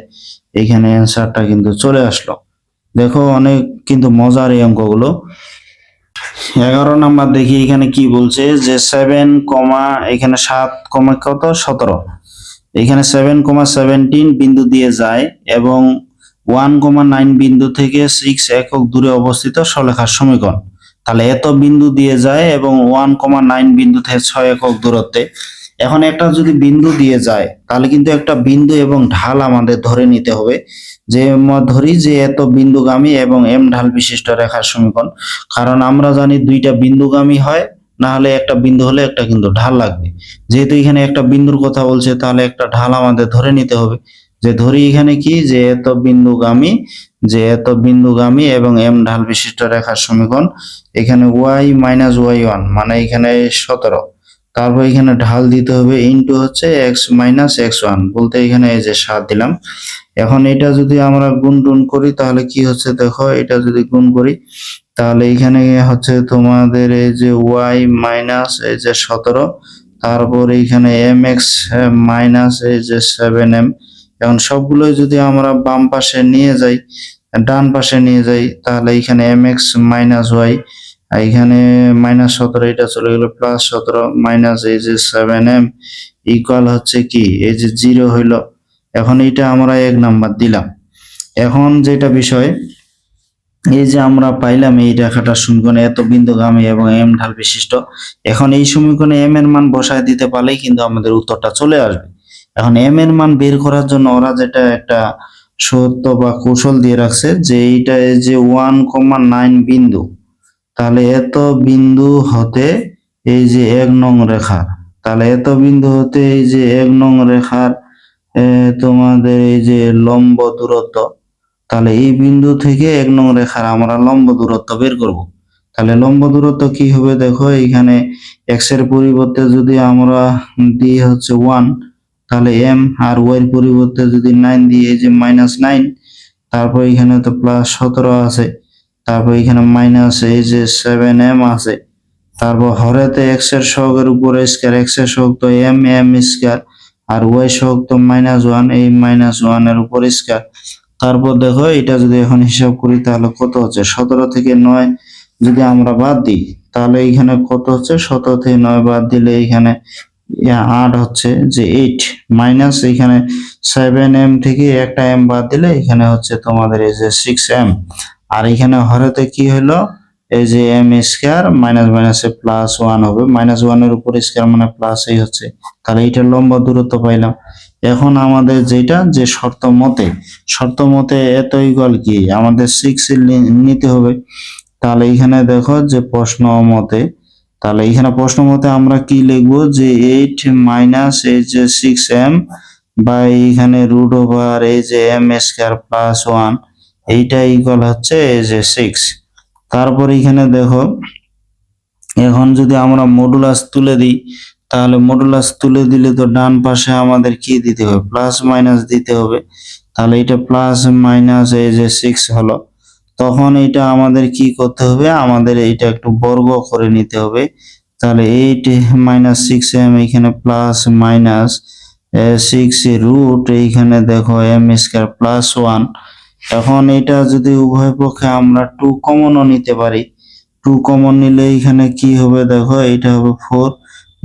এখানে অ্যান্সারটা কিন্তু চলে আসলো। দেখো অনেক কিন্তু মজার এই অঙ্কগুলো। 11 নাম্বার দেখি এখানে কি বলছে, যে 7, এখানে 7, কত 17, এখানে 7,17 বিন্দু দিয়ে যায় এবং 1,9 বিন্দু থেকে 6 একক দূরে অবস্থিত সরলরেখার সমীকরণ। তাহলে এত বিন্দু দিয়ে যায় এবং 1,9 বিন্দু থেকে 6 একক দূরত্বে। এখন একটা যদি বিন্দু দিয়ে যায় তাহলে কিন্তু একটা বিন্দু এবং ঢাল আমাদের ধরে নিতে হবে, যে ধরি যে এত বিন্দুগামী এবং এম ঢাল বিশিষ্ট রেখার সমীকরণ। কারণ আমরা জানি দুইটা বিন্দুগামী হয়, না হলে একটা বিন্দু হলে একটা কিন্তু ঢাল লাগবে। যেহেতু এখানে একটা বিন্দুর কথা বলছে তাহলে একটা ঢাল আমাদের ধরে নিতে হবে। যে ধরি এখানে কি যে এত বিন্দুগামী এবং এম ঢাল বিশিষ্ট রেখার সমীকরণ। এখানে y মাইনাস y1 মানে এখানে 17, তারপর এখানে ঢাল দিতে হবে ইনটু হচ্ছে x মাইনাস x1 বলতে এখানে এই যে 7 দিলাম। এখন এটা যদি আমরা গুণ টুন করি তাহলে কি হচ্ছে দেখো, এটা যদি গুণ করি তাহলে এখানে হচ্ছে তোমাদের এই যে y মাইনাস এই যে 17, তারপর এখানে mx মাইনাস এই যে 7m। এখন সবগুলো যদি আমরা বাম পাশে নিয়ে যাই, ডান পাশে নিয়ে যাই, তাহলে এখানে mx মাইনাস y, এখানে মাইনাস 17 এটা চলে গেল প্লাস 17 মাইনাস এই যে 7m ইকুয়াল হচ্ছে কি এই যে 0 হইলো। এখন এটা আমরা 1 নাম্বার দিলাম। এখন যেটা বিষয়, এই যে আমরা পাইলাম এই রেখাটার সমীকরণে এত বিন্দুগামী এবং এম ঢাল বিশিষ্ট। এখন এই সমীকরণে এম এর মান বসায় দিতে পারলেই কিন্তু আমাদের উত্তরটা চলে আসবে। এখন এম এর মান বের করার জন্য ওরা যেটা একটা সত্য বা কৌশল দিয়ে রাখছে যে এইটা এই যে 1,9 বিন্দু, তাহলে এত বিন্দু হতে এই যে 1 নং রেখা, তাহলে এত বিন্দু হতে এই যে 1 নং রেখার তোমাদের এই যে লম্ব দূরত্ব, তাহলে এই বিন্দু থেকে 1 নং রেখার আমরা লম্ব দূরত্ব বের করব। তাহলে লম্ব দূরত্ব কি হবে দেখো, এখানে x এর পরিবর্তে যদি আমরা দিই হচ্ছে 1, তাহলে m, আর y এর পরিবর্তে যদি 9 দিই এই যে -9, তারপর এখানে তো প্লাস 17 আছে, তারপর এখানে মাইনাস এই যে 7m আছে, তারপর হরেতে x এর সহগের উপরে স্কয়ার, x এর সহগ তো m স্কয়ার, আর y সহগ তো -1, এই -1 এর উপর স্কয়ার। তারপর দেখো এটা যদি এখন হিসাব করি তাহলে কত হচ্ছে, 17 থেকে 9 যদি আমরা বাদ দিই তাহলে এখানে কত হচ্ছে, 17 থেকে 9 বাদ দিলে এখানে 8 হচ্ছে যে 8 মাইনাস এখানে 7m থেকে একটা m বাদ দিলে এখানে হচ্ছে তোমাদের এই যে 6m, আর এখানে হরেতে কি হলো এই যে m স্কয়ার মাইনাস মাইনাসে প্লাস 1 হবে, -1 এর উপর স্কয়ার মানে প্লাস এই হচ্ছে। তাহলে এটা লম্ব দূরত্ব পাইলাম। এখন আমাদের যেটা যে শর্ত মতে এত ইকুয়াল কি আমাদের 6 নিতে হবে। তাহলে এখানে দেখো যে তাহলে এখানে প্রশ্ন মতে আমরা কি লিখবো যে 8 মাইনাস এই যে 6m বাই এখানে রুট ওভার এই যে m স্কয়ার প্লাস 1, এইটা ইকুয়াল হচ্ছে এই যে 6। তারপর এখানে দেখো এখন যদি আমরা মডুলাস তুলে দিই, তাহলে মডুলাস তুলে দিলে তো ডান পাশে আমাদের কি দিতে হবে, প্লাস মাইনাস দিতে হবে। তাহলে এটা প্লাস মাইনাস এই যে 6 হলো, তখন এটা আমাদের কি করতে হবে, আমাদের এটা একটু বর্গ করে নিতে হবে। তাহলে 8 মাইনাস 6m এখানে প্লাস মাইনাস 6 রুট এইখানে দেখো m স্কয়ার প্লাস 1। এখন এটা যদি উভয় পক্ষে আমরা 2 কমনও নিতে পারি, 2 কমন নিলে এখানে কি হবে দেখো, এটা হবে 4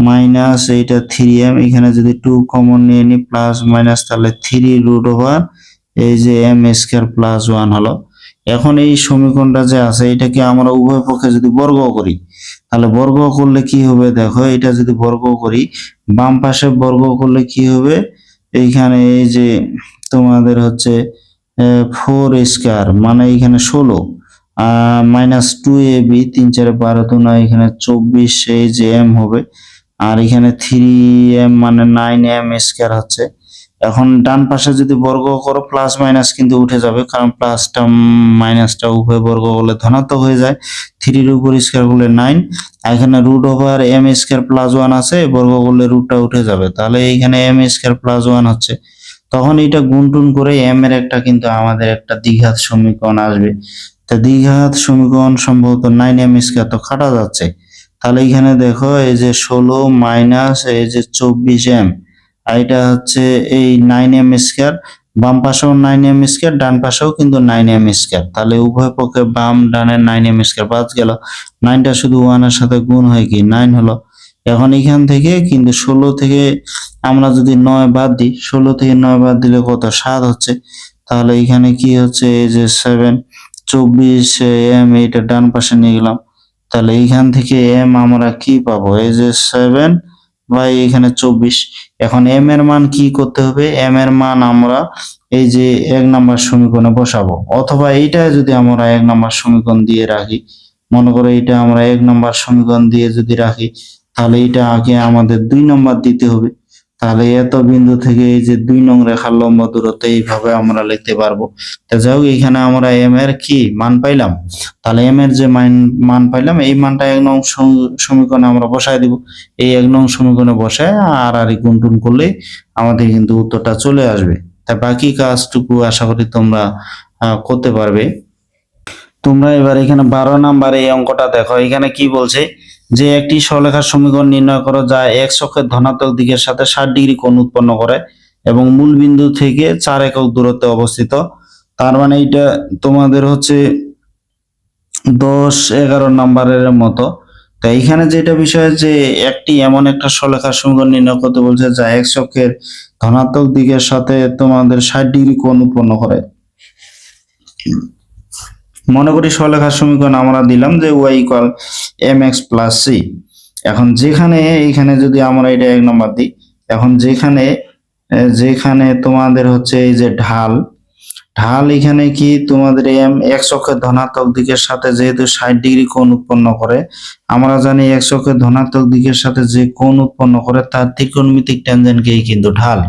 মাইনাস এইটা 3m, এখানে যদি 2 কমন নিয়ে নি প্লাস মাইনাস তাহলে 3 রুট ওভার এই যে m স্কয়ার প্লাস 1 হলো। এখন এই সমীকরণটা যে আছে এটাকে আমরা উভয় পক্ষে যদি বর্গ করি, তাহলে বর্গ করলে কি হবে দেখো, এটা যদি বর্গ করি বাম পাশে বর্গ করলে কি হবে, এইখানে এই যে তোমাদের হচ্ছে 4 স্কয়ার মানে এখানে 16 মাইনাস 2ab 3 4 12 2 9 এখানে 24 এই যে m হবে, আর এখানে 3m মানে 9m স্কয়ার হচ্ছে। এখন ডান পাশে যদি বর্গ করো প্লাস মাইনাস কিন্তু উঠে যাবে, কারণ প্লাসটা মাইনাসটা উভয় বর্গ করলে ধনাত্মক হয়ে যায়, 3 এর উপর স্কয়ার করলে 9, এখানে root over m square plus 1 আছে, বর্গ করলে রুটটা উঠে যাবে, তাহলে এইখানে m স্কয়ার প্লাস 1 হচ্ছে। তখন এটা গুণটুন করে m এর একটা কিন্তু আমাদের একটা দ্বিঘাত সমীকরণ আসবে। তো দ্বিঘাত সমীকরণ সম্ভবত 9m স্কয়ার তো কাটা যাচ্ছে, তাহলে এখানে দেখো এই যে 16 মাইনাস এই যে 24m, আর এটা হচ্ছে এই 9m স্কয়ার, বাম পাশেও 9m স্কয়ার ডান পাশেও কিন্তু 9m স্কয়ার, তাহলে উভয় পক্ষে বাম ডানে 9m স্কয়ার বাদ গেল, 9টা শুধু 1 এর সাথে গুণ হয়ে কি 9 হলো। এখন এখান থেকে কিন্তু 16 থেকে আমরা যদি 9 বাদ দিই, 16 থেকে 9 বাদ দিলে কত 7 হচ্ছে, তাহলে এখানে কি হচ্ছে এই যে 7 24m, এইটা ডান পাশে নিয়ে গেলাম, তাহলে এইখান থেকে এম আমরা কি পাবো, এই যে 7 বাই এখানে 24। এখন এম এর মান কি করতে হবে, এম এর মান আমরা এই যে 1 নাম্বার সমীকরণে বসাবো, অথবা এইটা যদি আমরা 1 নাম্বার সমীকরণ দিয়ে রাখি, মনে করো এটা আমরা 1 নাম্বার সমীকরণ দিয়ে যদি রাখি, তাহলে এটা আগে আমাদের 2 নাম্বার দিতে হবে। তাহলে এত বিন্দু থেকে এই যে 2 নং রেখার লম্ব দূরত্ব এইভাবে আমরা লিখতে পারবো। তো যাই হোক, এখানে আমরা এম এর কি মান পাইলাম, তাহলে এম এর যে মান পাইলাম এই মানটা 1 নং সমীকরণে আমরা বসায় দিব। এই 1 নং সমীকরণে বসায় আর গুণ টুন করলে আমাদের কিন্তু উত্তরটা চলে আসবে। তাই বাকি কাজটুকু আশা করি তোমরা করতে পারবে। তোমরা এবার এখানে 12 নাম্বার এই অঙ্কটা দেখো, এখানে কি বলছে যে একটি সরলরেখার সমীকরণ নির্ণয় করো যা x অক্ষের ধনাত্মক দিকের সাথে 60 ডিগ্রি কোণ উৎপন্ন করে এবং মূল বিন্দু থেকে 4 একক দূরত্বে অবস্থিত। তার মানে এটা তোমাদের হচ্ছে 10-11 নাম্বারের মতো। তো এইখানে যেটা বিষয় যে একটি এমন একটা সরলরেখার সমীকরণ নির্ণয় করতে বলছে যা x অক্ষের ধনাত্মক দিকের সাথে তোমাদের 60 ডিগ্রি কোণ উৎপন্ন করে। মনে করি সরলরেখার সমীকরণ আমরা দিলাম যে y equal mx plus c। এখন যেখানে এইখানে যদি আমরা এটা 1 নম্বর দিই, এখন যেখানে যেখানে তোমাদের হচ্ছে এই যে ঢাল এখানে কি তোমাদের m x অক্ষের ধনাত্মক দিকের সাথে যেহেতু 60 ডিগ্রি কোণ উৎপন্ন করে, আমরা জানি x অক্ষের ধনাত্মক দিকের সাথে যে কোণ উৎপন্ন করে তার ত্রিকোণমিতিক ট্যানজেন্টকেই কিন্তু ঢাল।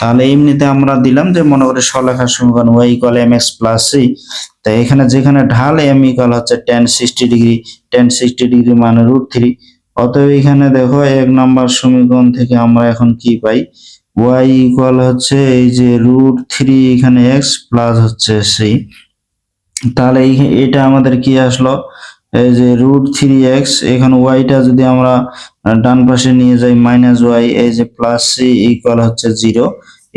তাহলে এমনিতে আমরা দিলাম যে মনে করি সরলরেখার সমীকরণ y equal mx plus c। তাই এখানে যেখানে ঢাল m ইকুয়াল হচ্ছে tan 60 ডিগ্রি, tan 60 ডিগ্রি মানে √3। অতএব এখানে দেখো 1 নাম্বার সমীকরণ থেকে আমরা এখন কি পাই, y ইকুয়াল হচ্ছে এই যে √3 এখানে x প্লাস হচ্ছে c। তাহলে এটা আমাদের কি আসলো, এই যে √3x, এখানে y-টা যদি আমরা ডান পাশে নিয়ে যাই মাইনাস y, এই যে প্লাস c ইকুয়াল হচ্ছে 0।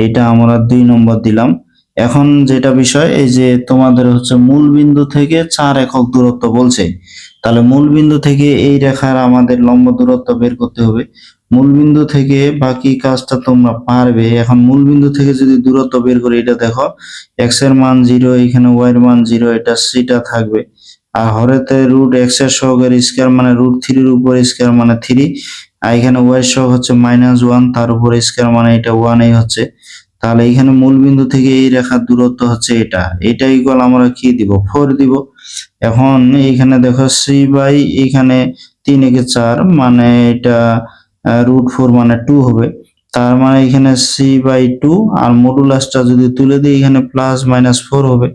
এটা আমরা 2 নম্বর দিলাম। এখন যেটা বিষয় এই যে তোমাদের হচ্ছে মূল বিন্দু থেকে 4 একক দূরত্ব বলছে, তাহলে মূল বিন্দু থেকে এই রেখার আমাদের লম্ব দূরত্ব বের করতে হবে। মূল বিন্দু থেকে বাকি কাজটা তোমরা পারবে। এখন মূল বিন্দু থেকে যদি দূরত্ব বের করি, এটা দেখো x এর মান 0, এখানে y এর মান 0, এটা c টা থাকবে। আর হরেতে √x এর সহগের স্কয়ার মানে √3 এর উপর স্কয়ার মানে 3, আর এখানে y এর সহগ হচ্ছে -1, তার উপর স্কয়ার মানে এটা 1 এই হচ্ছে। তাহলে এখানে মূল বিন্দু থেকে এই রেখার দূরত্ব হচ্ছে এটা ইকুয়াল আমরা কি দিব, 4 দিব। এখন এখানে দেখো c বাই এখানে 3 একে 4 মানে এটা √4 মানে 2 হবে। তার মানে এখানে c বাই 2 আর মডুলাসটা যদি তুলে দিই এখানে প্লাস মাইনাস 4 হবে।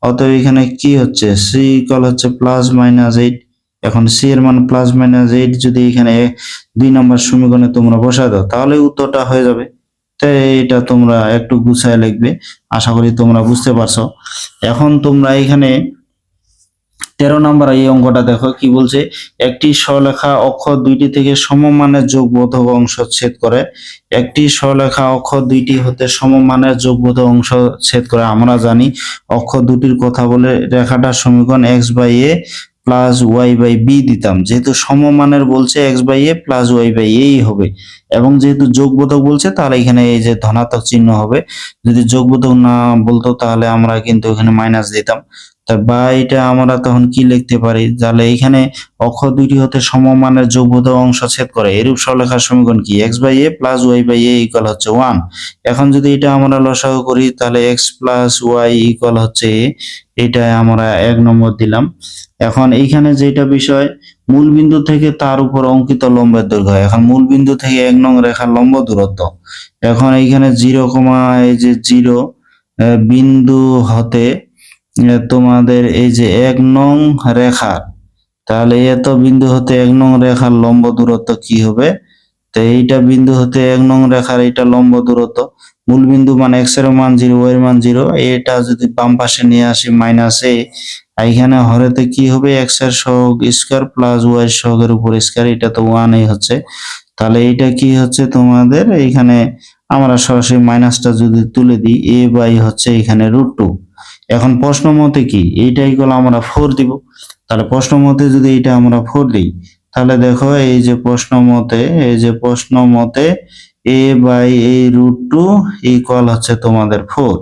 অতএব এখানে কি হচ্ছে, c ইকুয়াল হচ্ছে +-8। এখন c এর মান +-8 যদি এখানে 2 নম্বর সমীকরণে তোমরা বসায় দাও তাহলে উত্তরটা হয়ে যাবে। তো এটা তোমরা একটু গুছায় লিখবে, আশা করি তোমরা বুঝতে পারছো। এখন তোমরা এখানে 13 নম্বর এই অঙ্কটা দেখো কি বলছে, একটি সরলরেখা অক্ষ দুইটি থেকে সমমানের যোগবোধক অংশ ছেদ করে। একটি সরলরেখা অক্ষ দুইটি হতে সমমানের যোগবোধক অংশ ছেদ করে। আমরা জানি অক্ষ দুটির কথা বলে রেখাটার সমীকরণ x by a plus y by b দিতাম। যেহেতু সমমানের বলছে x by a plus y by a হবে, এবং যেহেতু যোগবোধক বলছে তাহলে এখানে এই যে ধনাত্মক চিহ্ন হবে। যদি যোগবোধক না বলতো তাহলে আমরা কিন্তু এখানে মাইনাস দিতাম। তা বা এটা আমরা তখন কি লিখতে পারি, তাহলে এখানে অক্ষ দুইটি হতে সমমানের যোগবোধক অংশ ছেদ করে। এরূপ সরলরেখার সমীকরণ কি, x by a plus y by a equal হচ্ছে 1। এখন যদি এটা আমরা লসাগু করি তাহলে x প্লাস y ইকুয়াল হচ্ছে a, এটা আমরা 1 নম্বর দিলাম। এখন এইখানে যেটা বিষয়, মূল বিন্দু থেকে তার উপর অঙ্কিত লম্বের দৈর্ঘ্য। এখন মূল বিন্দু থেকে 1 নং রেখার লম্ব দূরত্ব। এখন এইখানে 0, এই যে 0 বিন্দু হতে তোমাদের এই যে 1 নং রেখা, তাহলে এত বিন্দু হতে 1 নং রেখার লম্ব দূরত্ব কি হবে, তো এইটা বিন্দু হতে 1 নং রেখার এটা লম্ব দূরত্ব। মূল বিন্দু মানে x এর মান 0, y এর মান 0, এটা যদি বাম পাশে নিয়ে আসি -a, এখানে হরেতে কি হবে, x এর সহগ স্কয়ার প্লাস y এর সহগের উপর স্কয়ার, এটা তো 1 এই হচ্ছে। তাহলে এটা কি হচ্ছে তোমাদের, এইখানে আমরা সরাসরি মাইনাসটা যদি তুলে দিই a বাই হচ্ছে এখানে √2। এখন প্রশ্ন মতে কি, এইটা ইকুয়াল আমরা 4 দিব। তাহলে প্রশ্ন মতে যদি এটা আমরা 4 দিই, তাহলে দেখো এই যে প্রশ্ন মতে a বাই এই √2 ইকুয়াল হচ্ছে তোমাদের 4।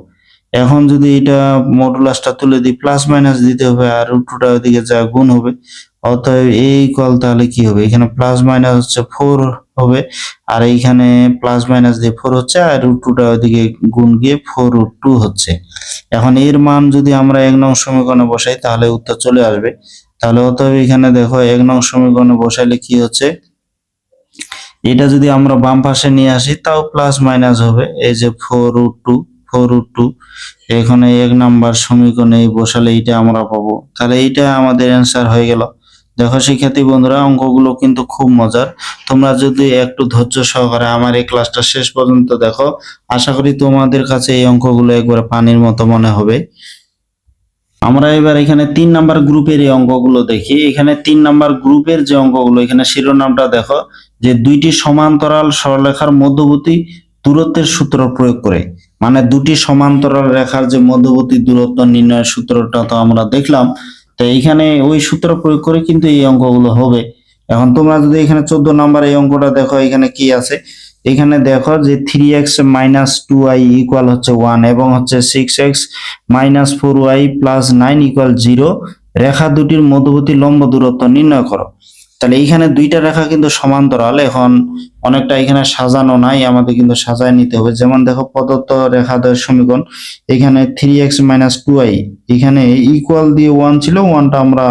এখন যদি এটা মডুলাসটা তুলে দিই প্লাস মাইনাস দিতে হবে, আর √2টা ওইদিকে যা গুণ হবে। অতএব এই ইকুয়াল তাহলে কি হবে, এখানে প্লাস মাইনাস হচ্ছে 4 হবে, আর এইখানে প্লাস মাইনাস দিয়ে 4 হচ্ছে, আর √2টা ওইদিকে গুণ গিয়ে 4√2 হচ্ছে। এখন এর মান যদি আমরা 1 নং সমীকরণে বসাই তাহলে উত্তর চলে আসবে। তাহলে অতএব এখানে দেখো 1 নং সমীকরণে বসাইলে কি হচ্ছে, এটা যদি আমরা বাম পাশে নিয়ে আসি তাও প্লাস মাইনাস হবে, এই যে 4√2 এখানে 1 নাম্বার সমীকরণে বসালে এইটা আমরা পাবো। তাহলে এইটা আমাদের অ্যান্সার হয়ে গেল। দেখো শিক্ষার্থী বন্ধুরা, অঙ্কগুলো কিন্তু খুব মজার। তোমরা যদি একটু ধৈর্য সহকারে আমার এই ক্লাসটা শেষ পর্যন্ত দেখো, আশা করি তোমাদের কাছে এই অঙ্কগুলো একবার পানির মতো মনে হবে। আমরা এবার এখানে 3 নাম্বার গ্রুপের এই অঙ্কগুলো দেখি। এখানে 3 নাম্বার গ্রুপের যে অঙ্কগুলো, এখানে শিরোনামটা দেখো যে দুইটি সমান্তরাল সরলরেখার মধ্যবর্তী দূরত্বের সূত্র প্রয়োগ করে, মানে দুটি সমান্তরাল রেখার যে মধ্যবর্তী দূরত্ব নির্ণয়ের সূত্রটা তো আমরা দেখলাম। তো এইখানে ওই সূত্র প্রয়োগ করে কিন্তু এই অঙ্কগুলো হবে। এখন তোমরা যদি এখানে 14 নাম্বার এই অঙ্কটা দেখো, এখানে কি আছে, এখানে দেখো যে 3x - 2y ইকুয়াল হচ্ছে 1 এবং হচ্ছে 6x - 4y + 9 ইকুয়াল 0, রেখা দুটির মধ্যবর্তী লম্ব দূরত্ব নির্ণয় করো। তাহলে এইখানে দুইটা রেখা কিন্তু সমান্তরাল। এখন অনেকটা এখানে সাজানো নাই, আমাদের কিন্তু সাজায় নিতে হবে। যেমন দেখো প্রদত্ত রেখাদ্বয়ের সমীকরণ, এখানে 3x - 2y এখানে ইকুয়াল দিয়ে 1 ছিল, 1টা আমরা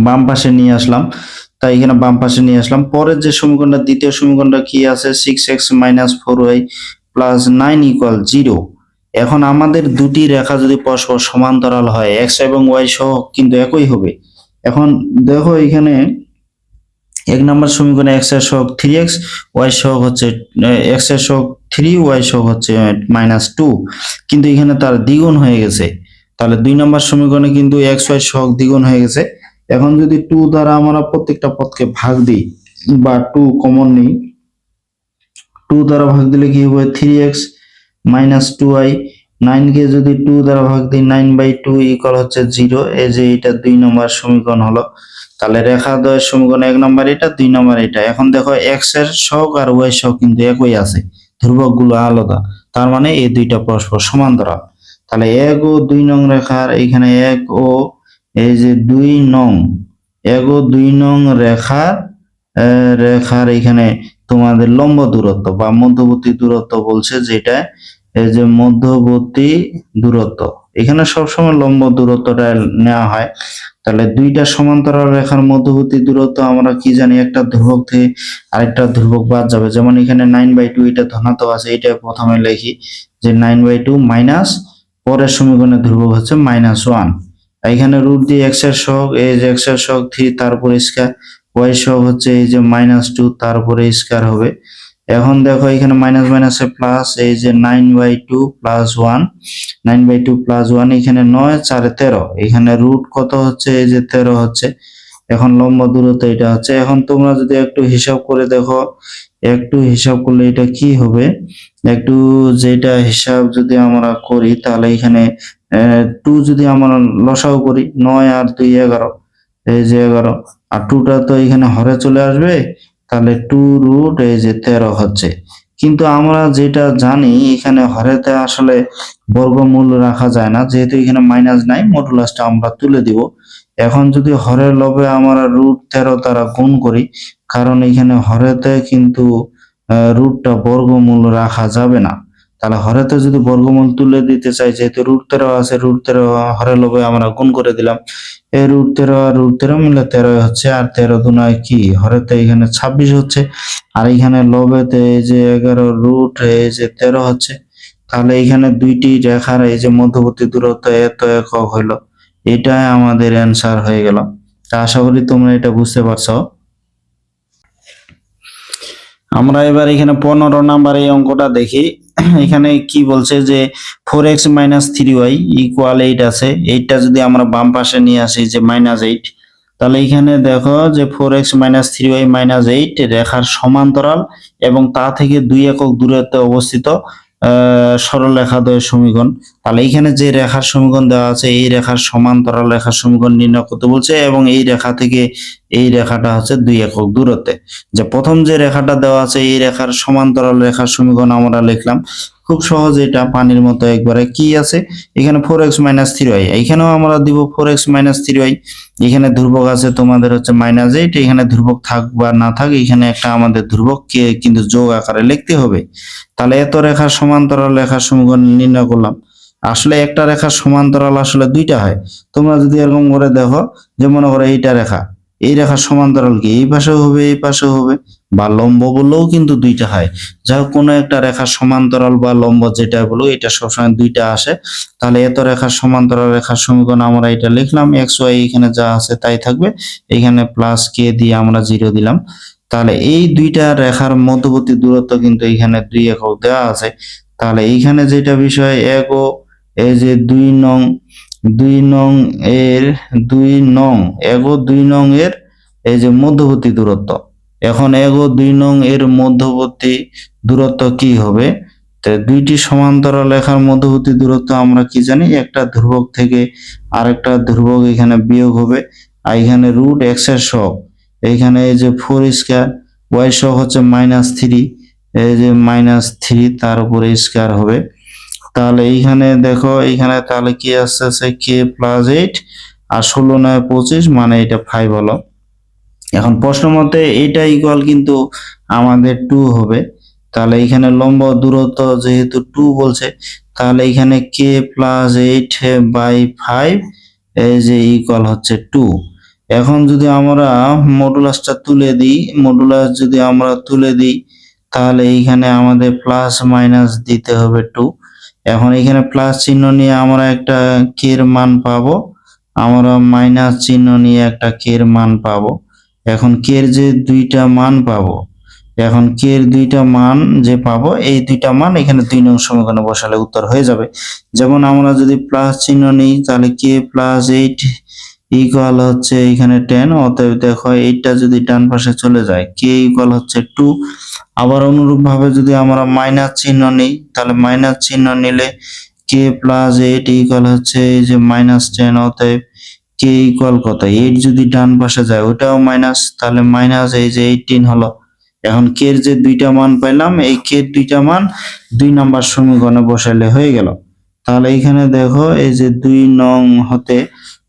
বাম পাশে নিয়ে আসলাম, তাই এখানে বাম পাশে নিয়ে আসলাম। পরের যে সমীকরণটা, দ্বিতীয় সমীকরণটা কি আছে, 6x - 4y + 9 ইকুয়াল 0। এখন আমাদের দুটি রেখা যদি পরস্পর সমান্তরাল হয়, x এবং y সহ কিন্তু একই হবে। এখন দেখো এখানে 1 নম্বর সমীকরণে x এর সহগ 3x, y সহগ হচ্ছে x এর সহগ 3, y সহগ হচ্ছে -2, কিন্তু এখানে তার দ্বিগুণ হয়ে গেছে। তাহলে 2 নম্বর সমীকরণে কিন্তু x y সহগ দ্বিগুণ হয়ে গেছে। এখন যদি 2 দ্বারা আমরা প্রত্যেকটা পদকে ভাগ দিই বা 2 কমন নিই, 2 দ্বারা ভাগ দিলে কি হবে, 3x - 2y, 9 কে যদি 2 দ্বারা ভাগ দিই 9/2 ইকুয়াল হচ্ছে 0। এই যে এটা 2 নম্বর সমীকরণ হলো। তাহলে রেখাদ্বয়ের সমীকরণ 1 নম্বর এটা, 2 নম্বর এটা। এখন দেখো x এর সহগ আর y সহগ কিন্তু একই আছে, ধ্রুবকগুলো আলাদা, তার মানে এই দুইটা পরস্পর সমান্তরাল। তাহলে 1 ও 2 নং রেখার, এখানে 1 ও এই যে 2 নং, 1 ও 2 নং রেখার এখানে তোমাদের লম্ব দূরত্ব বা মধ্যবর্তী দূরত্ব বলছে, যেটা এই যে মধ্যবর্তী দূরত্ব, এখানে সবসময় লম্ব দূরত্বটা নেওয়া হয়। তাহলে দুইটা সমান্তরাল রেখার মধ্যবর্তী দূরত্ব আমরা কি জানি, একটা ধ্রুবক থেকে আরেকটা ধ্রুবক বাদ যাবে। যেমন এখানে 9/2 এটা ধনাত্মক আছে, এটা প্রথমে লিখি যে 9/2 মাইনাস, পরের সমীকরণে ধ্রুবক হচ্ছে -1। এখানে রুট দিয়ে x এর সহগ, এই যে x এর সহগ 3 তার উপরে স্কয়ার, y সহগ হচ্ছে এই যে -2 তার উপরে স্কয়ার হবে। এখন দেখো এখানে মাইনাস মাইনাসে প্লাস, এই যে 9/2 + 1, 9/2 + 1, এখানে 9 4 13, এখানে রুট কত হচ্ছে, এই যে 13 হচ্ছে। এখন লম্ব দূরত্ব এটা হচ্ছে। এখন তোমরা যদি একটু হিসাব করে দেখো, একটু হিসাব করলে এটা কি হবে, একটু যেটা হিসাব যদি আমরা করি তাহলে এখানে 2 যদি আমরা লসাগু করি, 9 আর 2 11, এই যে 11, আর 2টা তো এখানে হরে চলে আসবে, তাহলে 2 এই যে 13 হচ্ছে। কিন্তু আমরা যেটা জানি, এখানে হরেতে আসলে বর্গমূল রাখা যায় না, যেহেতু এখানে মাইনাস নাই, মডুলাসটা আমরা তুলে দিব। এখন যদি হরের লবে আমরা √13 দ্বারা গুণ করি, কারণ এখানে হরেতে কিন্তু রুটটা বর্গমূল রাখা যাবে না। তাহলে হরেতে যদি বর্গমূল তুলে দিতে চাই, যেহেতু √13 আছে, √13 হরের লবে আমরা গুণ করে দিলাম। এই √13 আর √13 মিলে 13 হচ্ছে, আর 13 দুনায় কি, হরেতে এখানে 26 হচ্ছে, আর এখানে লবেতে এই যে 11 রুট এই যে 13 হচ্ছে। তাহলে এখানে দুইটি রেখার এই যে মধ্যবর্তী দূরত্ব এত একক হইলো, এটাই আমাদের অ্যান্সার হয়ে গেল। তা আশা করি তোমরা এটা বুঝতে পারছো। আমরা এবার এখানে 15 নাম্বার এই অঙ্কটা দেখি। এখানে কি বলছে যে 4x - 3y ইকুয়াল 8 আছে। এইটা যদি আমরা বাম পাশে নিয়ে আসি যে -8, তাহলে এখানে দেখো যে 4x - 3y - 8 রেখার সমান্তরাল এবং তা থেকে 2 একক দূরত্বে অবস্থিত সরলরেখাদ্বয়ের সমীকরণ। তাহলে এখানে যে রেখার সমীকরণ দেওয়া আছে, এই রেখার সমান্তরাল রেখার সমীকরণ নির্ণয় করতে বলছে, এবং এই রেখা থেকে এই রেখাটা হচ্ছে 2 একক দূরত্বে। যে প্রথম যে রেখাটা দেওয়া আছে, এই রেখার সমান্তরাল রেখার সমীকরণ আমরা লিখলাম। খুব সহজ, এটা পানির মতো একবারে। কি আছে এখানে 4x - 3y, এখানেও আমরা দিব 4x - 3y। এখানে ধ্রুবক আছে তোমাদের হচ্ছে -8, এখানে ধ্রুবক থাক বা না থাক, এখানে একটা আমাদের ধ্রুবক কে কিন্তু যোগ আকারে লিখতে হবে। তাহলে এত রেখার সমান্তরাল রেখার সমীকরণ নির্ণয় করলাম। আসলে একটা রেখার সমান্তরাল আসলে দুইটা হয়। তোমরা যদি এরকম করে দেখো, যে মনে করো এইটা রেখা, এই রেখার সমান্তরাল কি এই পাশেও হবে এই পাশেও হবে, বা লম্ব বললেও কিন্তু দুইটা হয়। যাই হোক, কোনো একটা রেখার সমান্তরাল বা লম্ব যেটা বলো, এটা সবসময় দুইটা আসে। তাহলে এত রেখার সমান্তরাল রেখার সমীকরণ আমরা এটা লিখলাম, এক্স ওয়াই এখানে যা আছে তাই থাকবে, এখানে প্লাস কে দিয়ে আমরা 0 দিলাম। তাহলে এই দুইটা রেখার মধ্যবর্তী দূরত্ব কিন্তু এখানে 2 একক দেওয়া আছে। তাহলে এইখানে যেটা বিষয়, এক ও এই যে 2 নং এর 2 নং, এক ও 2 নং এর এই যে মধ্যবর্তী দূরত্ব। এখন 1 ও 2 নং এর মধ্যবর্তী দূরত্ব কি হবে? তো দুইটি সমান্তরাল রেখার মধ্যবর্তী দূরত্ব আমরা কি জানি, একটা ধ্রুবক থেকে আরেকটা ধ্রুবক এখানে বিয়োগ হবে, আর এখানে √x এর সহগ, এইখানে এই যে 4² y সহগ হচ্ছে -3, এই যে -3 তার উপরে স্কয়ার হবে। তাহলে এইখানে দেখো, এইখানে তাহলে কি আসছে, k + 8 আর 16 9 25, মানে এটা 5 হলো। এখন প্রশ্ন মতে এটা ইকুয়াল কিন্তু আমাদের 2 হবে। তাহলে এখানে লম্ব দূরত্ব যেহেতু 2 বলছে, তাহলে এখানে k + 8/5 এই যে ইকুয়াল হচ্ছে 2। এখন যদি আমরা মডুলাসটা তুলে দিই, মডুলাস যদি আমরা তুলে দিই, তাহলে এইখানে আমাদের প্লাস মাইনাস দিতে হবে 2। এখন এখানে প্লাস চিহ্ন নিয়ে আমরা একটা k এর মান পাবো, আমরা মাইনাস চিহ্ন নিয়ে একটা k এর মান পাবো। এখন k এর যে দুইটা মান পাবো, এখন k এর দুইটা মান যে পাবো, এই দুইটা মান এখানে 2 নং সমীকরণে বসালে উত্তর হয়ে যাবে। যেমন আমরা যদি প্লাস চিহ্ন নিই, তাহলে k + 8 ইকুয়াল হচ্ছে এখানে 10, অতএব দেখো এইটা যদি ডান পাশে চলে যায়, k ইকুয়াল হচ্ছে 2। আবার অনুরূপ ভাবে যদি আমরা মাইনাস চিহ্ন নিই, তাহলে মাইনাস চিহ্ন নিলে k + 8 ইকুয়াল হচ্ছে এই যে -10, অতএব k ইকুয়াল কত, 8 যদি ডান পাশে যায় ওটাও মাইনাস, তাহলে মাইনাস এই যে 18 হলো। এখন k এর যে দুইটা মান পাইলাম, এই k এর দুইটা মান 2 নাম্বার সমীকরণে বসাইলে হয়ে গেল। তাহলে এখানে দেখো এই যে 2 নং হতে,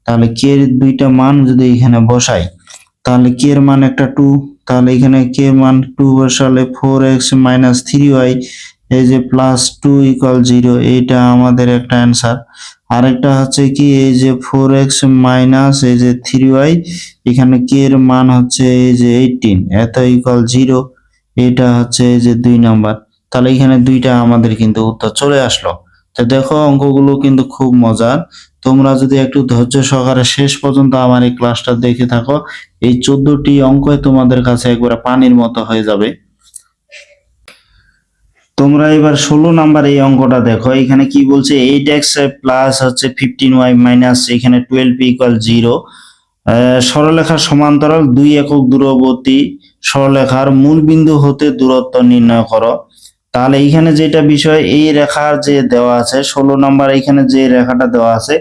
তাহলে k এর দুইটা মান যদি এখানে বসাই, তাহলে k এর মান একটা 2, তাহলে এখানে k এর মান 2 বসালে 4x - 3y এই যে +2 = 0, এইটা আমাদের একটা অ্যান্সার। আরেকটা হচ্ছে কি, এই যে 4x - এই যে 3y, এখানে k এর মান হচ্ছে এই যে 18, এত ইকুয়াল 0, এটা হচ্ছে এই যে 2 নাম্বার। তাহলে এখানে দুইটা আমাদের কিন্তু উত্তর চলে আসলো। তো দেখো অঙ্কগুলো কিন্তু খুব মজার। তোমরা যদি একটু ধৈর্য সহকারে শেষ পর্যন্ত আমার এই ক্লাসটা দেখে থাকো, এই 14টি অঙ্কই তোমাদের কাছে একবারে পানির মতো হয়ে যাবে। তোমরা এবার 16 নাম্বার এই অঙ্কটা দেখো, এখানে কি বলছে, 8x প্লাস হচ্ছে 15y মাইনাস এখানে 12p = 0। সরলরেখার সমান্তরাল 2 একক দূরবর্তী সরলরেখার মূল বিন্দু হতে দূরত্ব নির্ণয় করো। তাহলে এইখানে যেটা বিষয়, এই রেখার যে দেওয়া আছে 16 নাম্বার, এখানে যে রেখাটা দেওয়া আছে,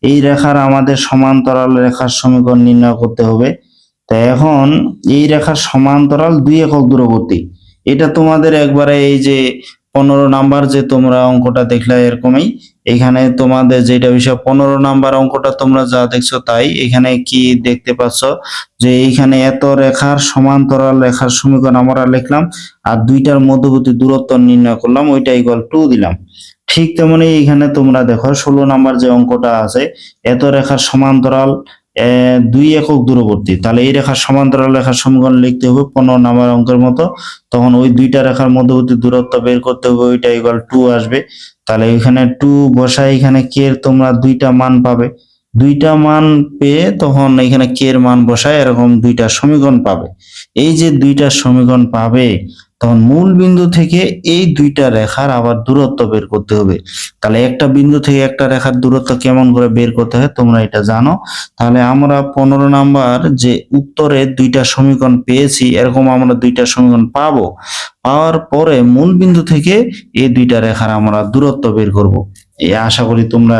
এই রেখার আমাদের সমান্তরাল রেখার সমীকরণ নির্ণয় করতে হবে। তো এখন এই রেখার সমান্তরাল 2 একক দূরবর্তী, এটা তোমাদের একবারে এই যে 15 নাম্বার যে তোমরা অঙ্কটা দেখলে এরকমই, এখানে তোমাদের যেটা বিষয় 15 নাম্বার অঙ্কটা তোমরা যা দেখছো তাই। এখানে কি দেখতে পাচ্ছ, যে এইখানে এত রেখার সমান্তরাল রেখার সমীকরণ আমরা লিখলাম, আর দুইটার মধ্যবর্তী দূরত্ব নির্ণয় করলাম, ওইটা = 2 দিলাম। ঠিক তেমনি এখানে তোমরা দেখো 16 নাম্বার যে অঙ্কটা আছে, এত রেখার সমান্তরাল 2 একক দূরবর্তী, তাহলে এই রেখার সমান্তরাল রেখার সমীকরণ লিখতে হবে 15 নাম্বার অঙ্কের মতো। তখন ওই দুইটা রেখার মধ্যবর্তী দূরত্ব বের করতে হবে, ওইটা = 2 আসবে। তাহলে এখানে 2 বসাই, এখানে k এর তোমরা দুইটা মান পাবে, দুইটা মান পেয়ে তখন এখানে k এর মান বসায় এরকম দুইটা সমীকরণ পাবে। এই যে দুইটা সমীকরণ পাবে, তখন মূল বিন্দু থেকে এই দুইটা রেখার আবার দূরত্ব বের করতে হবে। তাহলে একটা বিন্দু থেকে একটা রেখার দূরত্ব কেমন করে বের করতে হয় তোমরা এটা জানো। তাহলে আমরা 15 নাম্বার যে উত্তরে দুইটা সমীকরণ পেয়েছি, এরকম আমরা দুইটা সমীকরণ পাবো। পাওয়ার পরে মূল বিন্দু থেকে এই দুইটা রেখার আমরা দূরত্ব বের করব। এই আশা করি তোমরা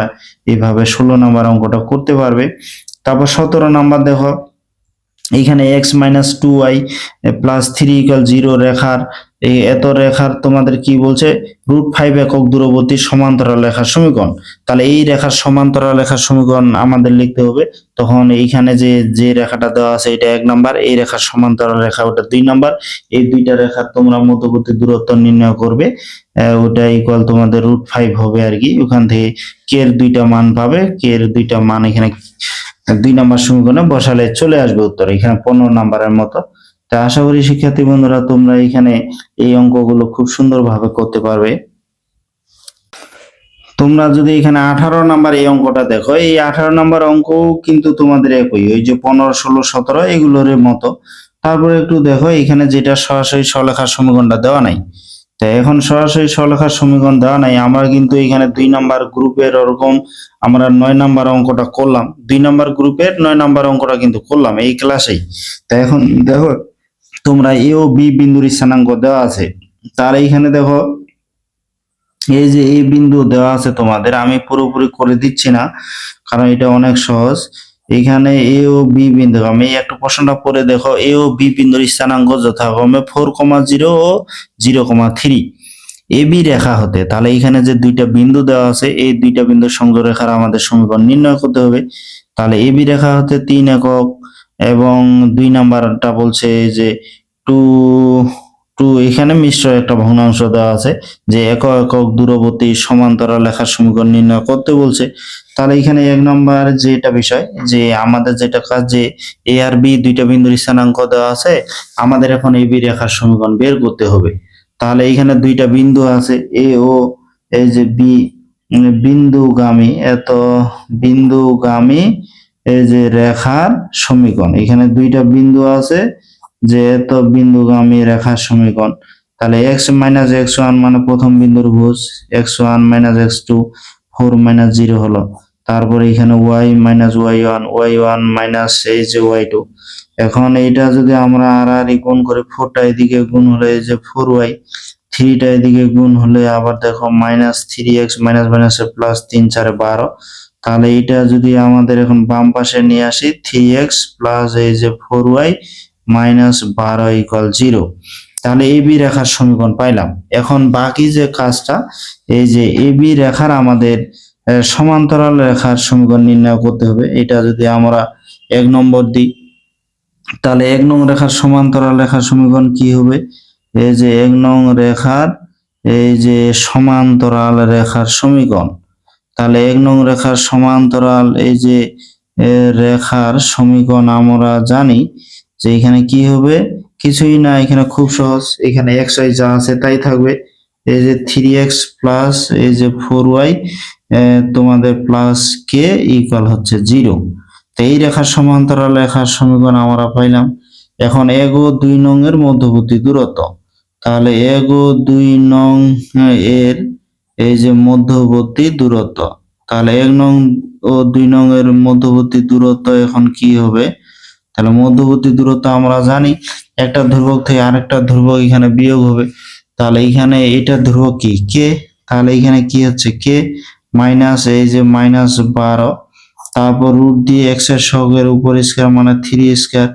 এইভাবে 16 নাম্বার অঙ্কটা করতে পারবে। তারপর 17 নাম্বার দেখো, এইখানে x minus two y plus three equal zero রেখার এই এত রেখার তোমাদের কি বলছে √5 একক দূরবর্তী সমান্তরাল রেখার সমীকরণ। তাহলে এই রেখার সমান্তরাল রেখার সমীকরণ আমাদের লিখতে হবে। তখন এইখানে যে রেখাটা দেওয়া আছে এটা 1 নাম্বার, এই রেখার সমান্তরাল রেখা ওটা 2 নাম্বার। এই দুইটা রেখার তোমরা মধ্যবর্তী দূরত্ব নির্ণয় করবে, ওটা ইকুয়াল তোমাদের √5 হবে আর কি। ওখান থেকে কে এর দুইটা মান পাবে, কে এর দুইটা মান এখানে 2 নাম্বার সমীকরণে বসালে চলে আসবে উত্তর, এখানে 15 নাম্বারের মতো। তা আশা করি শিক্ষার্থী বন্ধুরা তোমরা এখানে এই অঙ্কগুলো খুব সুন্দরভাবে করতে পারবে। তোমরা যদি এখানে 18 নাম্বার এই অঙ্কটা দেখো, এই 18 নাম্বার অঙ্ক কিন্তু তোমাদের একই, ওই যে 15, 16, 17 এগুলোর মতো। তারপরে একটু দেখো এখানে যেটা সরাসরি সরলরেখার সমীকরণটা দেওয়া নাই। তো এখন সরাসরি সরলরেখার সমীকরণ দেওয়া নাই, আমরা কিন্তু এখানে 2 নাম্বার গ্রুপের ওরকম আমরা 9 নাম্বার অঙ্কটা করলাম, 2 নাম্বার গ্রুপের 9 নাম্বার অঙ্কটা কিন্তু করলাম এই ক্লাসেই। তো এখন দেখো তোমরা এ ও বি বিন্দুর স্থানাঙ্ক দেওয়া আছে, তার এইখানে দেখো এই যে এই বিন্দু দেওয়া আছে তোমাদের, আমি পুরোপুরি করে দিচ্ছি না কারণ এটা অনেক সহজ। এখানে এ ও বি বিন্দু, আমি একটু প্রশ্নটা পড়ে দেখো, এ ও বি বিন্দুর স্থানাঙ্ক যথাক্রমে 4,0 ও 0,3 এ বি রেখা হতে। তাহলে এখানে যে দুইটা বিন্দু দেওয়া আছে এই দুইটা বিন্দুর সংযোগ রেখার আমাদের সমীকরণ নির্ণয় করতে হবে। তাহলে এ বি রেখা হতে 3 একক এবং 2 নাম্বারটা বলছে যে 2 এখানে মিশ্র একটা ভগ্নাংশ দেওয়া আছে যে একক একক দূরবর্তী সমান্তরাল রেখার সমীকরণ নির্ণয় করতে বলছে। তাহলে এখানে 1 নম্বর যেটা বিষয় যে আমাদের যেটা কাজ যে এ আর বি দুইটা বিন্দুর স্থানাঙ্ক দেওয়া আছে, আমাদের এখন এ বি রেখার সমীকরণ বের করতে হবে। তাহলে এখানে দুইটা বিন্দু আছে এ ও এই যে বি বিন্দুগামী, এত বিন্দুগামী এই যে রেখার সমীকরণ, এখানে দুইটা বিন্দু আছে যে এত বিন্দুগামী রেখার সমীকরণ। তাহলে x মাইনাস x1 মানে প্রথম বিন্দুর ভুজ, x1 মাইনাস x2 4 মাইনাস 0 হলো। তারপরে এখানে y minus y1 y1 minus এই যে y2। এখন এইটা যদি আমরা আর গুণ করে 4টা এদিকে গুণ হলে এই যে 4y, 3টা এদিকে গুণ হলে আবার দেখো minus 3x minus minus plus 3 4 12। তাহলে এটা যদি আমাদের এখন বাম পাশে নিয়ে আসি 3x প্লাস এই যে 4y মাইনাস 12 ইকুয়াল 0। তাহলে এ বি রেখার সমীকরণ পাইলাম। এখন বাকি যে কাজটা এই যে এ বি রেখার আমাদের সমান্তরাল রেখার সমীকরণ নির্ণয় করতে হবে। এটা যদি আমরা 1 নম্বর দিই তাহলে 1 নং রেখার সমান্তরাল রেখার সমীকরণ কি হবে, এই যে 1 নং রেখার এই যে সমান্তরাল রেখার সমীকরণ। তাহলে 1 নং রেখার সমান্তরাল এই যে রেখার সমীকরণ আমরা জানি যে এখানে কি হবে, কিছুই না, এখানে খুব সহজ, এখানে xy যা আছে তাই থাকবে। এই যে 3x প্লাস এই যে 4y তোমাদের প্লাস k ইকুয়াল হচ্ছে 0। তো এই রেখার সমান্তরাল রেখার সমীকরণ আমরা পাইলাম। এখন 1 ও 2 নং এর মধ্যবর্তী দূরত্ব, তাহলে 1 ও 2 নং এর এই যে মধ্যবর্তী দূরত্ব, তাহলে 1 নং ও 2 নং এর মধ্যবর্তী দূরত্ব এখন কি হবে, তাহলে মধ্যবর্তী দূরত্ব আমরা জানি একটা ধ্রুবক থেকে আরেকটা ধ্রুবক এখানে বিয়োগ হবে। তাহলে এখানে এটা ধ্রুবক কি কে, তাহলে এখানে কি হচ্ছে কে মাইনাস এই যে মাইনাস 12, তারপর রুট দিয়ে x এর সহগের উপর স্কয়ার মানে 3 স্কয়ার,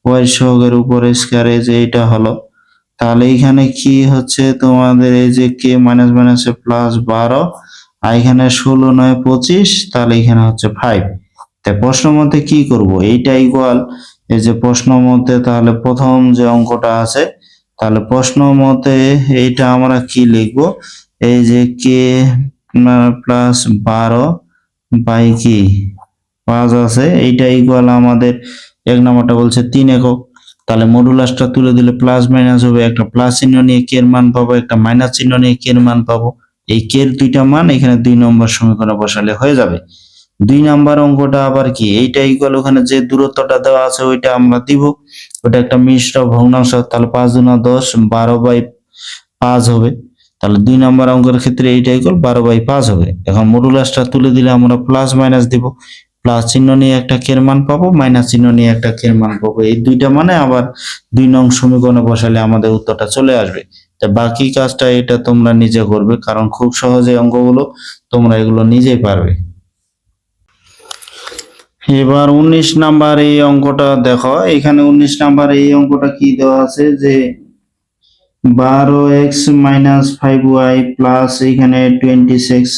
y এর সহগের উপর স্কয়ার এই যে এটা হলো। তাহলে এখানে কি হচ্ছে তোমাদের এই যে কে মাইনাস মাইনাসে প্লাস 12 আর এখানে 16 9 25, তাহলে এখানে হচ্ছে 5। তাই প্রশ্ন মতে কি করব, এইটা ইকুয়াল এই যে প্রশ্ন মতে তাহলে প্রথম যে অঙ্কটা আছে, তাহলে প্রশ্ন মতে এইটা আমরা কি লিখব, এই যে কে প্লাস 12 বাই কি 5 আছে, এইটা ইকুয়াল আমাদের 1 নম্বরটা বলছে 3 একক। তাহলে মডুলাসটা তুলে দিলে প্লাস মাইনাস হবে, একটা প্লাস চিহ্ন নিয়ে কে এর মান পাবো, একটা মাইনাস চিহ্ন নিয়ে কে এর মান পাবো। এই কে এর দুইটা মান এখানে 2 নম্বর সমীকরণে বসালে হয়ে যাবে। 2 নাম্বার অঙ্কটা আবার কি, এইটা ইকুয়াল ওখানে যে দূরত্বটা দেওয়া আছে ওইটা আমরা দিব, ওটা একটা মিশ্র ভগ্নাংশ, তাহলে 5 দুনা 10 12/5 হবে। তাহলে 2 নাম্বার অঙ্কের ক্ষেত্রে এইটা ইকুয়াল 12/5 হবে। এখন মডুলাসটা তুলে দিলে আমরা প্লাস মাইনাস দিব, প্লাস চিহ্ন নিয়ে একটা কে এর মান পাবো, মাইনাস চিহ্ন নিয়ে একটা কে এর মান পাবো। এই দুইটা মানে আবার 2 নং সমীকরণে বসালে আমাদের উত্তরটা চলে আসবে। তো বাকি কাজটা এটা তোমরা নিজে করবে, কারণ খুব সহজে অঙ্কগুলো তোমরা এগুলো নিজেই পারবে। এবার 19 নাম্বার এই অঙ্কটা দেখো, এখানে 19 নাম্বার এই অঙ্কটা কি দেওয়া আছে যে 12x-5y প্লাস এখানে 26।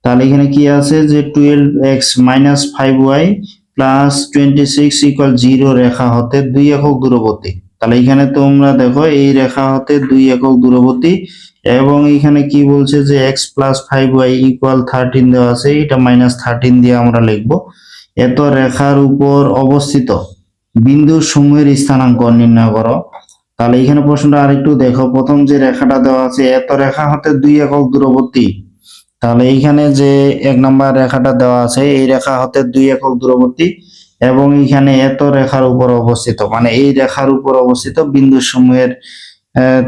তাহলে এখানে কি আছে যে 12x-5y প্লাস 26 ইকুয়াল 0 রেখা হতে 2 একক দূরবর্তী। তাহলে এখানে তোমরা দেখো এই রেখা হতে 2 একক দূরবর্তী, এবং এখানে কি বলছে যে x প্লাস 5y ইকুয়াল 13 দেওয়া আছে, এটা -13 দিয়ে আমরা লিখবো। এত রেখার উপর অবস্থিত বিন্দু সমূহের স্থানাঙ্ক নির্ণয় করো। তাহলে এখানে প্রশ্নটা আরেকটু দেখো, প্রথম যে রেখাটা দেওয়া আছে এত রেখা হতে 2 একক দূরবর্তী। তাহলে এইখানে যে 1 নাম্বার রেখাটা দেওয়া আছে এই রেখা হতে 2 একক দূরবর্তী, এবং এখানে এত রেখার উপর অবস্থিত, মানে এই রেখার উপর অবস্থিত বিন্দু সমূহের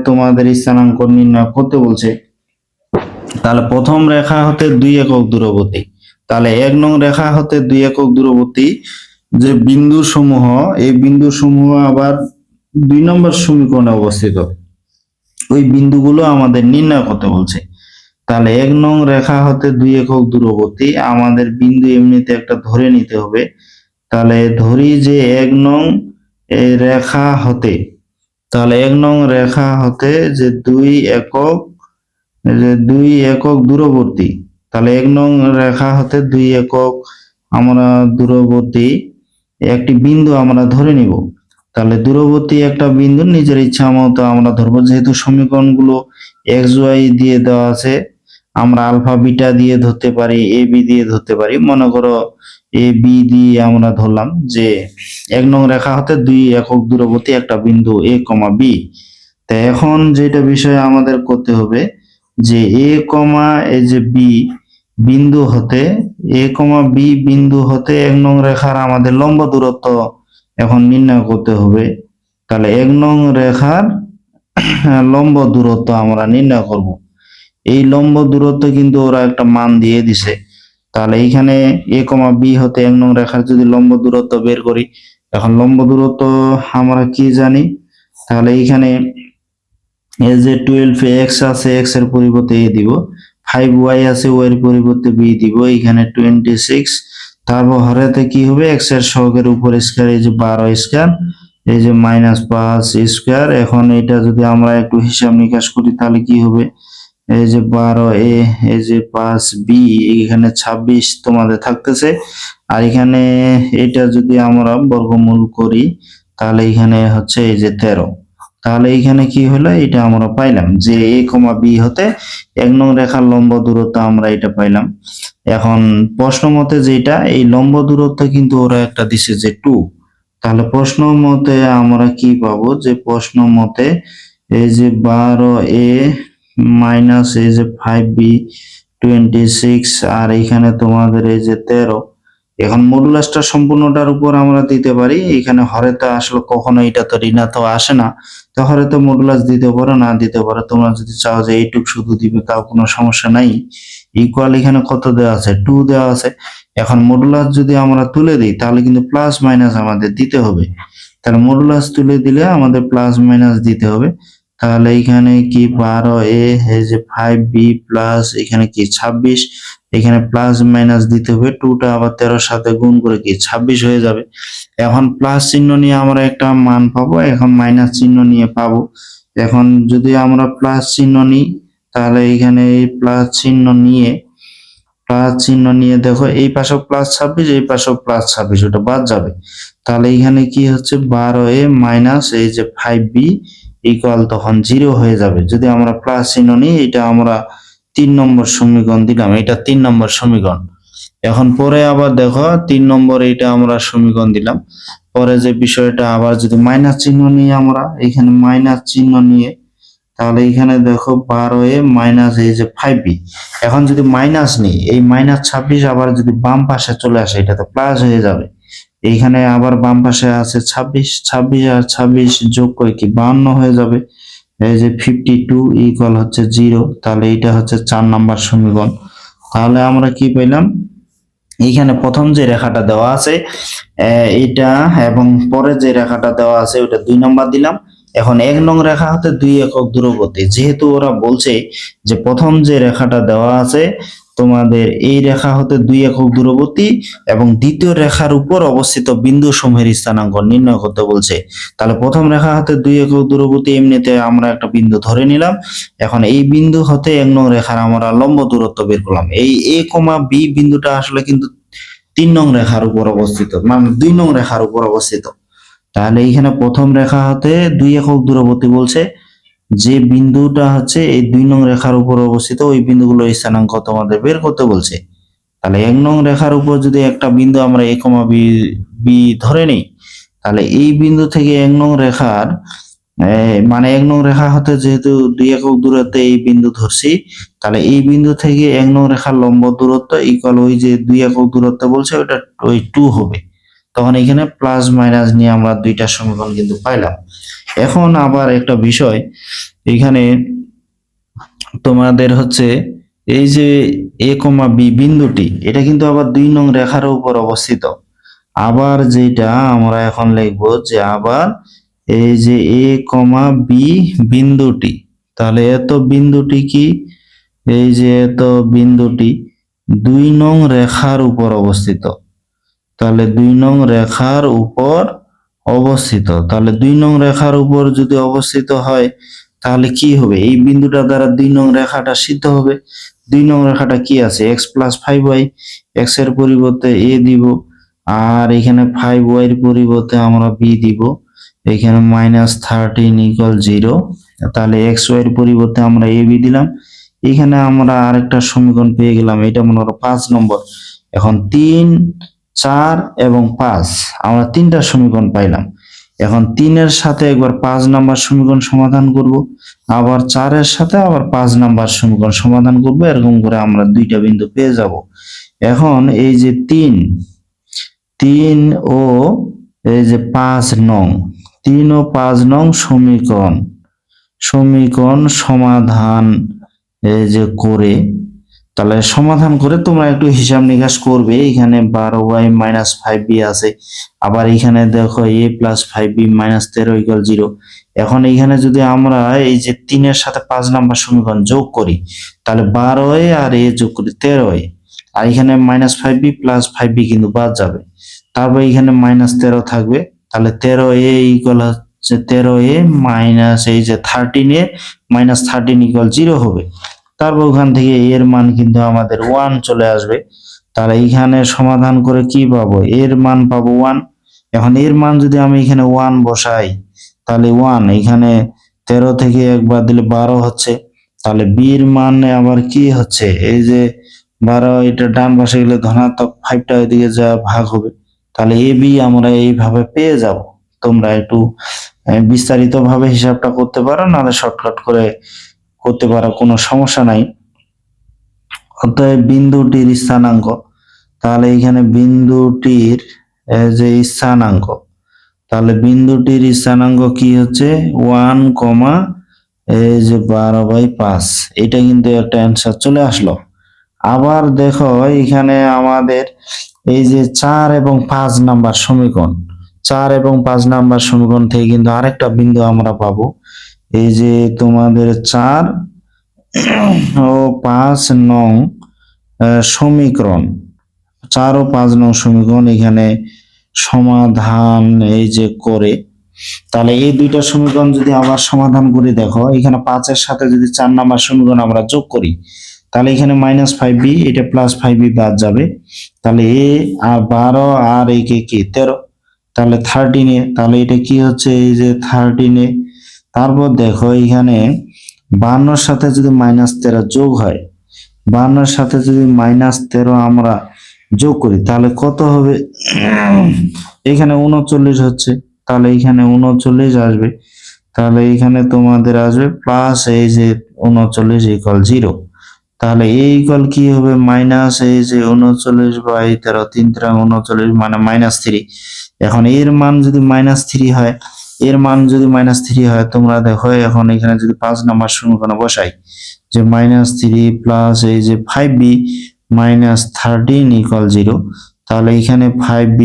তোমাদের স্থানাঙ্ক নির্ণয় করতে বলছে। তাহলে প্রথম রেখা হতে 2 একক দূরবর্তী, তাহলে 1 নং রেখা হতে 2 একক দূরবর্তী যে বিন্দু সমূহ, এই বিন্দু সমূহ আবার 2 নম্বর সমীকরণে অবস্থিত, ওই বিন্দুগুলো আমাদের নির্ণয় করতে বলছে। তাহলে 1 নং রেখা হতে 2 একক দূরবর্তী, আমাদের বিন্দু এমনিতে একটা ধরে নিতে হবে। তাহলে ধরি যে 1 নং এই রেখা হতে, তাহলে 1 নং রেখা হতে যে 2 একক দূরবর্তী, তাহলে 1 নং রেখা হতে 2 একক আমরা দূরবর্তী একটি বিন্দু আমরা ধরে নিব। তাহলে দূরবর্তী একটা বিন্দু নিজের ইচ্ছা মতো আমরা ধরবো, যেহেতু সমীকরণগুলো এক্স ওয়াই দিয়ে দেওয়া আছে, আমরা আলফা বিটা দিয়ে ধরতে পারি, এ বি দিয়ে ধরতে পারি। মনে করো এ বি দিয়ে আমরা ধরলাম যে 1 নং রেখা হতে 2 একক দূরবর্তী একটা বিন্দু এ কমা বি। তো এখন যেটা বিষয় আমাদের করতে হবে যে এ কমা এই যে বি বিন্দু হতে, এ কমা বি বিন্দু হতে 1 নং রেখার আমাদের লম্ব দূরত্ব এখন নির্ণয় করতে হবে। তাহলে 1 নং রেখার লম্ব দূরত্ব আমরা নির্ণয় করব। এই লম্ব দূরত্ব কিন্তু ওরা একটা মান দিয়ে দিছে। তাহলে এইখানে এ কমা বি হতে 1 নং রেখার যদি লম্ব দূরত্ব বের করি, এখন লম্ব দূরত্ব আমরা কি জানি, তাহলে এইখানে এই যে 12x আছে, x এর পরিবর্তে a দিব, 5y আছে, y এর পরিবর্তে b দিব, এখানে 26, তারপর হরেতে কি হবে x এর সহগের উপর স্কয়ার, এই যে 12 স্কয়ার, এই যে -5 স্কয়ার। এখন এটা যদি আমরা একটু হিসাব নিকাশ করি তাহলে কি হবে, এই যে 12a, এই যে 5b, এখানে 26 তোমাদের থাকতেছে, আর এখানে এটা যদি আমরা বর্গমূল করি তাহলে এখানে হচ্ছে এই যে 13। তাহলে এখানে কি হলো, এটা আমরা পাইলাম যে a কমা b হতে 1 নং রেখার লম্ব দূরত্ব আমরা এটা পাইলাম। এখন প্রশ্ন মতে যেটা এই লম্ব দূরত্ব কিন্তু ওরা একটা দিছে যে 2। তাহলে প্রশ্ন মতে আমরা কি পাবো, যে প্রশ্ন মতে এই যে 12a মাইনাস এই যে 5b 26, আর এখানে তোমাদের এই যে 13। এখন মডুলাসটা সম্পূর্ণটার উপর আমরা দিতে পারি, এখানে হরেতে আসলে কখনো এটা তো ঋণাত্মক আসে না, তো হরেতে মডুলাস দিতে পারো, না দিতে পারো, তোমরা যদি চাও যে এইটুক শুধু দিবে তাও কোনো সমস্যা নাই। ইকুয়াল এখানে কত দেওয়া আছে, 2 দেওয়া আছে। এখন মডুলাস যদি আমরা তুলে দিই তাহলে কিন্তু প্লাস মাইনাস আমাদের দিতে হবে, তাহলে মডুলাস তুলে দিলে আমাদের প্লাস মাইনাস দিতে হবে। তাহলে এখানে কি 12a এই যে 5b প্লাস এখানে কি 26, এখানে প্লাস মাইনাস দিতে হবে, 2টা আবার 13 সাথে গুণ করে কি 26 হয়ে যাবে। এখন প্লাস চিহ্ন নিয়ে আমরা একটা মান পাবো, এখন মাইনাস চিহ্ন নিয়ে পাবো। এখন যদি আমরা প্লাস চিহ্ন নিই তাহলে এখানে এই প্লাস চিহ্ন নিয়ে দেখো এই পাশেও +26, এই পাশেও +26, ওটা বাদ যাবে। তাহলে এখানে কি হচ্ছে 12a মাইনাস এই যে 5b ইকুয়াল তখন 0 হয়ে যাবে। যদি আমরা প্লাস চিহ্ন নিই, এটা আমরা 3 নম্বর সমীকরণ দিলাম, এটা 3 নম্বর সমীকরণ। এখন পরে আবার দেখো 3 নম্বর এটা আমরা সমীকরণ দিলাম, পরে যে বিষয়টা আবার যদি মাইনাস চিহ্ন নিই আমরা, এখানে মাইনাস চিহ্ন নিয়ে তাহলে এখানে দেখো 12a মাইনাস এই যে 5b, এখন যদি মাইনাস নিই এই -26 আবার যদি বাম পাশে চলে আসে এটা তো প্লাস হয়ে যাবে। এইখানে আবার বাম পাশে আছে 26 আর 26 যোগ করে কি 52 হয়ে যাবে, এই যে 52 ইকুয়াল হচ্ছে 0। তাহলে এটা হচ্ছে 4 নাম্বার সমীকরণ। তাহলে আমরা কি পেলাম, এইখানে প্রথম যে রেখাটা দেওয়া আছে এটা, এবং পরে যে রেখাটা দেওয়া আছে ওটা 2 নাম্বার দিলাম। এখন 1 নং রেখা হতে 2 একক দূরবর্তী, যেহেতু ওরা বলছে যে প্রথম যে রেখাটা দেওয়া আছে তোমাদের এই রেখা হতে 2 একক দূরবর্তী এবং দ্বিতীয় রেখার উপর অবস্থিত বিন্দু সমূহের স্থানাঙ্ক নির্ণয় করতে বলছে। তাহলে প্রথম রেখা হতে 2 একক দূরবর্তী এমনিতে আমরা একটা বিন্দু ধরে নিলাম। এখন এই বিন্দু হতে 1 নং রেখার আমরা লম্ব দূরত্ব বের করলাম। এই a, b বিন্দুটা আসলে কিন্তু 3 নং রেখার উপর অবস্থিত, মানে 2 নং রেখার উপর অবস্থিত। তাহলে এইখানে প্রথম রেখা হতে 2 একক দূরবর্তী বলছে, যে বিন্দুটা হচ্ছে এই 2 নং রেখার উপর অবস্থিত ওই বিন্দুগুলোর স্থানাঙ্ক তোমাদের বের করতে বলছে। তাহলে 1 নং রেখার উপর যদি একটা বিন্দু আমরা a, b ধরে নিই, তাহলে এই বিন্দু থেকে 1 নং রেখার মানে 1 নং রেখা হতে যেহেতু 2 একক দূরত্বে এই বিন্দু ধরছি, তাহলে এই বিন্দু থেকে 1 নং রেখার লম্ব দূরত্ব ইকুয়াল ওই যে 2 একক দূরত্ব বলছে ওটা ওই 2 হবে। তখন এখানে প্লাস মাইনাস নিয়ে আমরা দুইটা সমীকরণ কিন্তু পাইলাম। এখন আবার একটা বিষয়, এখানে তোমাদের হচ্ছে এই যে a, b বিন্দুটি এটা কিন্তু আবার 2 নং রেখার উপর অবস্থিত। আবার যেটা আমরা এখন লিখবো যে আবার এই যে a, b বিন্দুটি, তাহলে এত বিন্দুটি কি, এই যে এত বিন্দুটি 2 নং রেখার উপর অবস্থিত। তাহলে 2 নং রেখার উপর অবস্থিত, তাহলে 2 নং রেখার উপর যদি অবস্থিত হয় তাহলে কি হবে, এই বিন্দুটা দ্বারা 2 নং রেখাটা সিদ্ধ হবে। 2 নং রেখাটা কি আছে, x + 5y, x এর পরিবর্তে a দিব, আর এখানে 5y এর পরিবর্তে আমরা b দিব, এখানে -13 = 0। তাহলে xy এর পরিবর্তে আমরা ab দিলাম। এখানে আমরা আরেকটা সমীকরণ পেয়ে গেলাম, এটা মনে করো 5 নম্বর। এখন 3, 4 এবং 5 আমরা তিনটা সমীকরণ পাইলাম। এখন 3 এর সাথে একবার 5 নাম্বার সমীকরণ সমাধান করব, আবার 4 এর সাথে আবার 5 নাম্বার সমীকরণ সমাধান করব, এরকম করে আমরা দুইটা বিন্দু পেয়ে যাব। এখন এই যে 3 ও এই যে 5 নং, 3 ও 5 নং সমীকরণ সমাধান এই যে করে, তাহলে সমাধান করে তোমরা একটু হিসাব নিকাশ করবে। এখানে 12y - 5b আছে, আবার এখানে দেখো a + 5b - 13 = 0। এখন এইখানে যদি আমরা এই যে 3 এর সাথে 5 নাম্বার সমীকরণ যোগ করি, তাহলে 12a আর a যোগ করি 13a, আর এখানে -5b + 5b কিন্তু বাদ যাবে। তারপর এখানে -13 থাকবে, তাহলে 13a = হচ্ছে 13a মাইনাস এই যে 13a - 13 = 0 হবে। তারপর ওখান থেকে এর মান কিন্তু আমাদের 1 চলে আসবে। তাহলে এইখানে সমাধান করে কি পাবো, এর মান পাবো 1। এখন এর মান যদি আমি এখানে 1 বসাই, তাহলে 1 এখানে 13 থেকে একবার দিলে 12 হচ্ছে। তাহলে b এর মান আবার কি হচ্ছে, এই যে 12 এটা ডান পাশে গেলে ধনাত্মক, 5টা ওইদিকে যা ভাগ হবে। তাহলে ab আমরা এইভাবে পেয়ে যাব। তোমরা একটু বিস্তারিত ভাবে হিসাবটা করতে পারো, নাহলে শর্টকাট করে করতে পারো, কোনো সমস্যা নাই। অতএব বিন্দুটির স্থানাঙ্ক, তাহলে এখানে বিন্দুটির যে স্থানাঙ্ক, তাহলে বিন্দুটির স্থানাঙ্ক কি হচ্ছে 1, এই যে 12/5। এটা কিন্তু একটা অ্যান্সার চলে আসলো। আবার দেখো এখানে আমাদের এই যে 4 এবং 5 নাম্বার সমীকরণ, 4 এবং 5 নাম্বার সমীকরণ থেকে কিন্তু আরেকটা বিন্দু আমরা পাবো। এই যে তোমাদের 4 ও 5 নং সমীকরণ, 4 ও 5 নং সমীকরণ এখানে সমাধান এই যে করে, তাহলে এই দুইটা সমীকরণ যদি আবার সমাধান করি, দেখো এখানে 5 এর সাথে যদি 4 নাম্বার সমীকরণ আমরা যোগ করি, তাহলে এখানে -5b, এটা +5b বাদ যাবে। তাহলে a আর 12 আর এই কি 13, তাহলে 13a, তাহলে এটা কি হচ্ছে এই যে 13a। তারপর দেখো এখানে 52 এর সাথে যদি -13 যোগ হয়, 52 এর সাথে যদি -13 আমরা যোগ করি, তাহলে কত হবে, এখানে 39 হচ্ছে, তাহলে এখানে 39 আসবে। তাহলে এখানে তোমাদের আসবে প্লাস এই যে 39 = 0। তাহলে a ইকুয়াল কি হবে, মাইনাস এই যে 39/13, 3 × 39 মানে -3। এখন এর মান যদি -3 হয়, এর মান যদি -3 হয়, তোমরা দেখো এখন এখানে যদি 5 নাম্বার সমীকরণ বসাই, যে -3 প্লাস এই যে 5b - 13 = 0, তাহলে এখানে 5b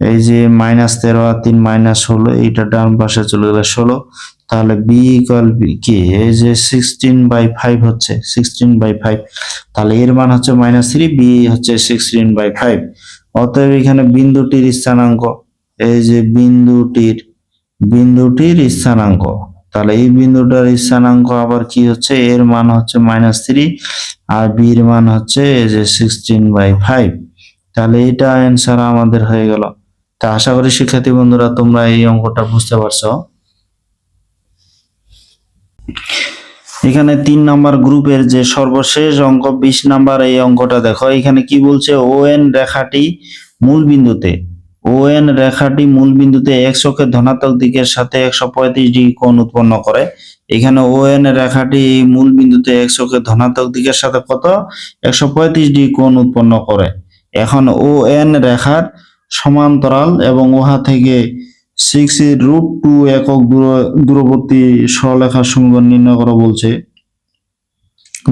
এই যে -13 আর 3 -16, এইটা ডান পাশে চলে গেলে 16, তাহলে বি ইকুয়াল কি, এই যে 16/5 হচ্ছে 16/5, তাহলে এর মান হচ্ছে -3, বি হচ্ছে 16/5। অতএব এখানে বিন্দুটির স্থানাঙ্ক, এই যে বিন্দুটির স্থানাঙ্ক, তাহলে এই বিন্দুটার স্থানাঙ্ক আবার কি হচ্ছে, এর মান হচ্ছে -3 আর বি এর মান হচ্ছে এই যে 16/5। তাহলে এটা অ্যান্সার আমাদের হয়ে গেল। তা আশা করি শিক্ষার্থী বন্ধুরা তোমরা এই অঙ্কটা বুঝতে পারছো। এখানে 3 নাম্বার গ্রুপের যে সর্বশেষ অঙ্ক 20 নাম্বার এই অঙ্কটা দেখো। এখানে কি বলছে, ওএন রেখাটি মূল বিন্দুতে x অক্ষের ধনাত্মক দিকের সাথে 135 ডিগ্রি কোণ উৎপন্ন করে। এখানে ওএন রেখাটি মূল বিন্দুতে x অক্ষের ধনাত্মক দিকের সাথে কত 135 ডিগ্রি কোণ উৎপন্ন করে। এখন ওএন রেখার সমান্তরাল এবং উহা থেকে 6√2 একক দূরবর্তী সরলরেখার সমীকরণ নির্ণয় করা বলছে।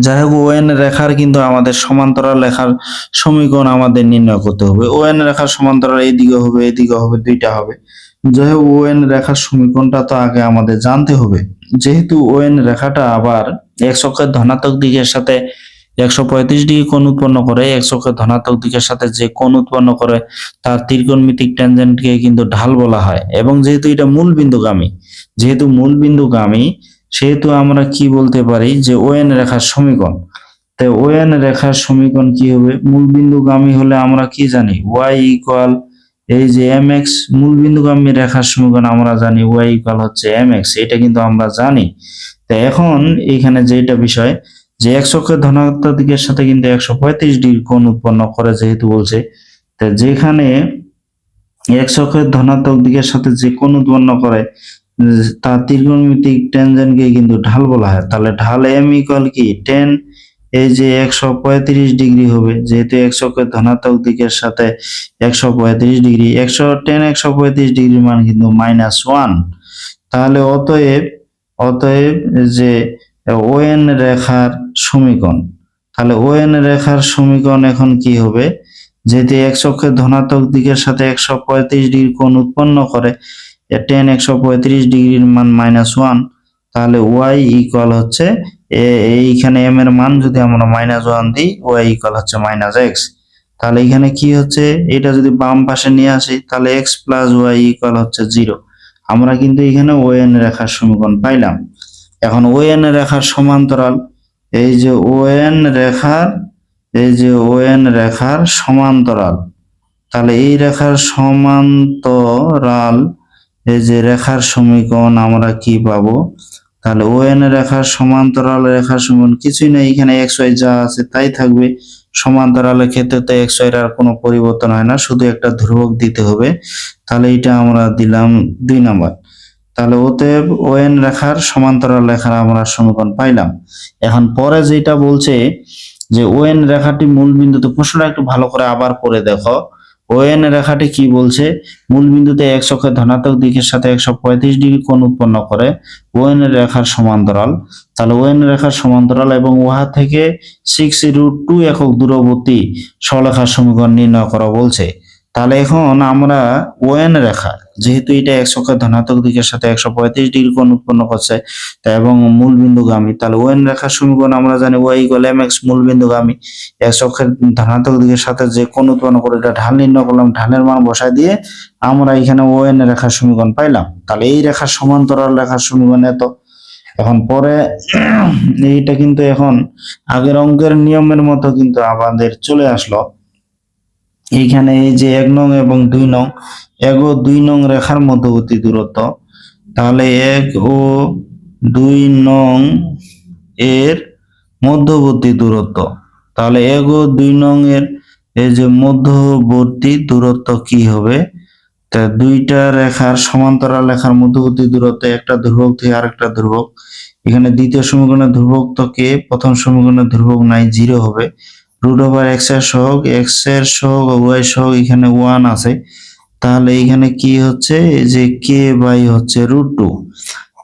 যাই হোক, ওএন রেখার কিন্তু আমাদের সমান্তরাল রেখার সমীকরণ আমাদের নির্ণয় করতে হবে। ওএন রেখার সমান্তরাল এদিকে হবে দুইটা হবে। যাই হোক, ওএন রেখার সমীকরণটা তো আগে আমাদের জানতে হবে। যেহেতু ওএন রেখাটা আবার x অক্ষের ধনাত্মক দিকের সাথে 135 ডিগ্রি কোণ উৎপন্ন করে, x অক্ষের ধনাত্মক দিকের সাথে যে কোণ উৎপন্ন করে তার ত্রিকোণমিতিক ট্যানজেন্টকে কিন্তু ঢাল বলা হয়। এবং যেহেতু এটা মূল বিন্দুগামী, সেহেতু আমরা কি বলতে পারি যে ওএন রেখার সমীকরণ। তাই ওএন রেখার সমীকরণ কি হবে, মূল বিন্দুগামী হলে আমরা কি জানি, y ইকুয়াল এই যে mx, মূল বিন্দুগামী রেখার সমীকরণ আমরা জানি y ইকুয়াল হচ্ছে mx, এটা কিন্তু আমরা জানি। তাই এখন এইখানে যেটা বিষয় যে x অক্ষের ধনাত্মক দিকের সাথে কিন্তু 135 ডিগ্রি কোণ উৎপন্ন করে যেহেতু বলছে, তাই যেখানে x অক্ষের ধনাত্মক দিকের সাথে যে কোণ উৎপন্ন করে তার ত্রিকোণমিতিক ট্যানজেন্টকে কিন্তু ঢাল বলা হয়। তাহলে ঢাল m ইকুয়াল কি tan, এই যে 135 ডিগ্রি হবে, যেহেতু x অক্ষের ধনাত্মক দিকের সাথে 135 ডিগ্রি, tan 135 ডিগ্রির মান কিন্তু -1। তাহলে অতএব যে ওএন রেখার সমীকরণ, তাহলে ওএন রেখার সমীকরণ এখন কি হবে, যেহেতু x অক্ষের ধনাত্মক দিকের সাথে 135 ডিগ্রি কোণ উৎপন্ন করে, tan 135 ডিগ্রির মান -1, তাহলে y ইকুয়াল হচ্ছে এইখানে m এর মান যদি আমরা -1 দিই, y ইকুয়াল হচ্ছে -x। তাহলে এখানে কি হচ্ছে, এটা যদি বাম পাশে নিয়ে আসি তাহলে x প্লাস y ইকুয়াল হচ্ছে 0। আমরা কিন্তু এখানে ওএন রেখার সমীকরণ পাইলাম। এখন ওএন রেখার সমান্তরাল, এই যে ওএন রেখার সমান্তরাল, তাহলে এই রেখার সমান্তরাল এই যে রেখার সমীকরণ আমরা কি পাবো, তাহলে ওএন রেখার সমান্তরাল রেখার সমীকরণ কিছুই না, এখানে xy যা আছে তাই থাকবে। সমান্তরালের ক্ষেত্রে তো xy এর আর কোনো পরিবর্তন হয় না, শুধু একটা ধ্রুবক দিতে হবে। তাহলে এটা আমরা দিলাম 2 নাম্বার। তাহলে অতএব ওএন রেখার সমান্তরাল রেখার আমরা সমীকরণ পাইলাম। এখন পরে যেটা বলছে যে ওএন রেখাটি মূল বিন্দুতে, প্রশ্নটা একটু ভালো করে আবার পড়ে দেখো। ওএন রেখাটি কি বলছে, মূল বিন্দুতে x অক্ষের ধনাত্মক দিকের সাথে 135 ডিগ্রি কোণ উৎপন্ন করে ওএন রেখার সমান্তরাল। তাহলে ওএন রেখার সমান্তরাল এবং উহা থেকে 6√2 একক দূরবর্তী সরলরেখার সমীকরণ নির্ণয় করা বলছে। তাহলে এখন আমরা ওএন রেখা, যেহেতু এটা x অক্ষের ধনাত্মক দিকের সাথে 135 ডিগ্রি কোণ উৎপন্ন করছে এবং মূল বিন্দুগামী, তাহলে ওএন রেখার সমীকরণ আমরা জানি y ইকুয়াল mx, মূল বিন্দুগামী x অক্ষের ধনাত্মক দিকের সাথে যে কোণ উৎপন্ন করে এটা ঢাল নির্ণয় করলাম, ঢালের মান বসায় দিয়ে আমরা এখানে ওএন রেখার সমীকরণ পাইলাম। তাহলে এই রেখার সমান্তরাল রেখার সমীকরণ এত। এখন পরে এইটা কিন্তু এখন আগের অঙ্কের নিয়মের মতো কিন্তু আমাদের চলে আসলো। এইখানে এই যে 1 নং এবং 2 নং, 1 ও 2 নং রেখার মধ্যবর্তী দূরত্ব, তাহলে 1 ও 2 নং এর মধ্যবর্তী দূরত্ব, তাহলে 1 ও 2 নং এর এই যে মধ্যবর্তী দূরত্ব কি হবে, তা দুইটা রেখার সমান্তরাল রেখার মধ্যবর্তী দূরত্ব, একটা ধ্রুবক থেকে আরেকটা ধ্রুবক। এখানে দ্বিতীয় সমীকরণের ধ্রুবক তো কে, প্রথম সমীকরণের ধ্রুবক নাই, 0 হবে। √x এর সহগ, x এর সহগ ও y সহগ এখানে 1 আছে। তাহলে এখানে কি হচ্ছে, যে k বাই হচ্ছে √2।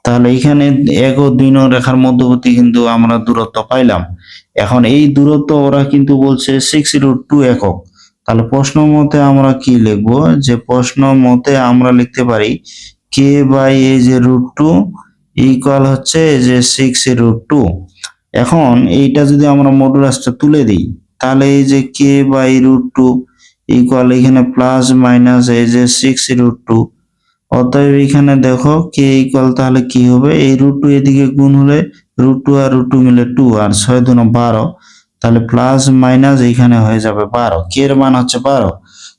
তাহলে এখানে 1 ও 2 নং রেখার মধ্যবর্তী কিন্তু আমরা দূরত্ব পাইলাম। এখন এই দূরত্ব ওরা কিন্তু বলছে 6√2 একক। তাহলে প্রশ্ন মতে আমরা কি লিখবো, যে প্রশ্ন মতে আমরা লিখতে পারি k বাই এই যে √2 ইকুয়াল হচ্ছে এই যে 6√2। এখন এইটা যদি আমরা মডুলাসটা তুলে দিই তাহলে এই যে k/√2 ইকুয়াল এখানে প্লাস মাইনাস এই যে 6√2। অতএব এখানে দেখো কে ইকুয়াল তাহলে কি হবে, এই √2 এদিকে গুণ হলে √2 আর √2 মিলে 2 আর 6 দুগুণ 12, তাহলে প্লাস মাইনাস এখানে হয়ে যাবে 12, কে এর মান হচ্ছে 12।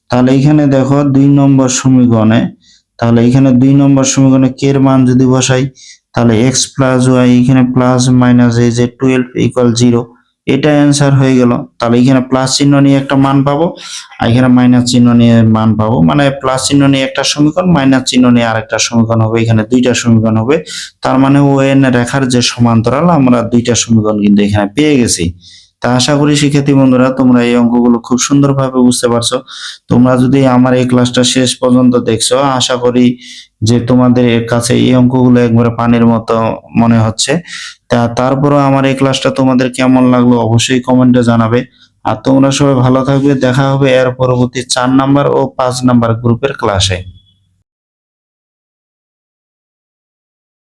তাহলে এখানে দেখো 2 নম্বর সমীকরণে, তাহলে এখানে 2 নম্বর সমীকরণে কে এর মান যদি বসাই তাহলে x প্লাস ওয়াই এখানে প্লাস মাইনাস এই যে 12 ইকুয়াল 0, এটা অ্যান্সার হয়ে গেল। তাহলে এখানে প্লাস চিহ্ন নিয়ে একটা মান পাবো আর এখানে মাইনাস চিহ্ন নিয়ে মান পাবো, মানে প্লাস চিহ্ন নিয়ে একটা সমীকরণ, মাইনাস চিহ্ন নিয়ে আরেকটা সমীকরণ হবে, এখানে দুইটা সমীকরণ হবে। তার মানে ওএন রেখার যে সমান্তরাল আমরা দুইটা সমীকরণ কিন্তু এখানে পেয়ে গেছি। তা আশা করি শিক্ষার্থী বন্ধুরা তোমরা এই অঙ্কগুলো খুব সুন্দরভাবে বুঝতে পারছো। তোমরা যদি আমার এই ক্লাসটা শেষ পর্যন্ত দেখছো, আশা করি যে তোমাদের কাছে এই অঙ্কগুলো একবারে পানির মতো মনে হচ্ছে। তারপরও আমার এই ক্লাসটা তোমাদের কেমন লাগলো অবশ্যই কমেন্টে জানাবে। আর তোমরা সবাই ভালো থাকবে, দেখা হবে এর পরবর্তী 4 নাম্বার ও 5 নাম্বার গ্রুপের ক্লাসে।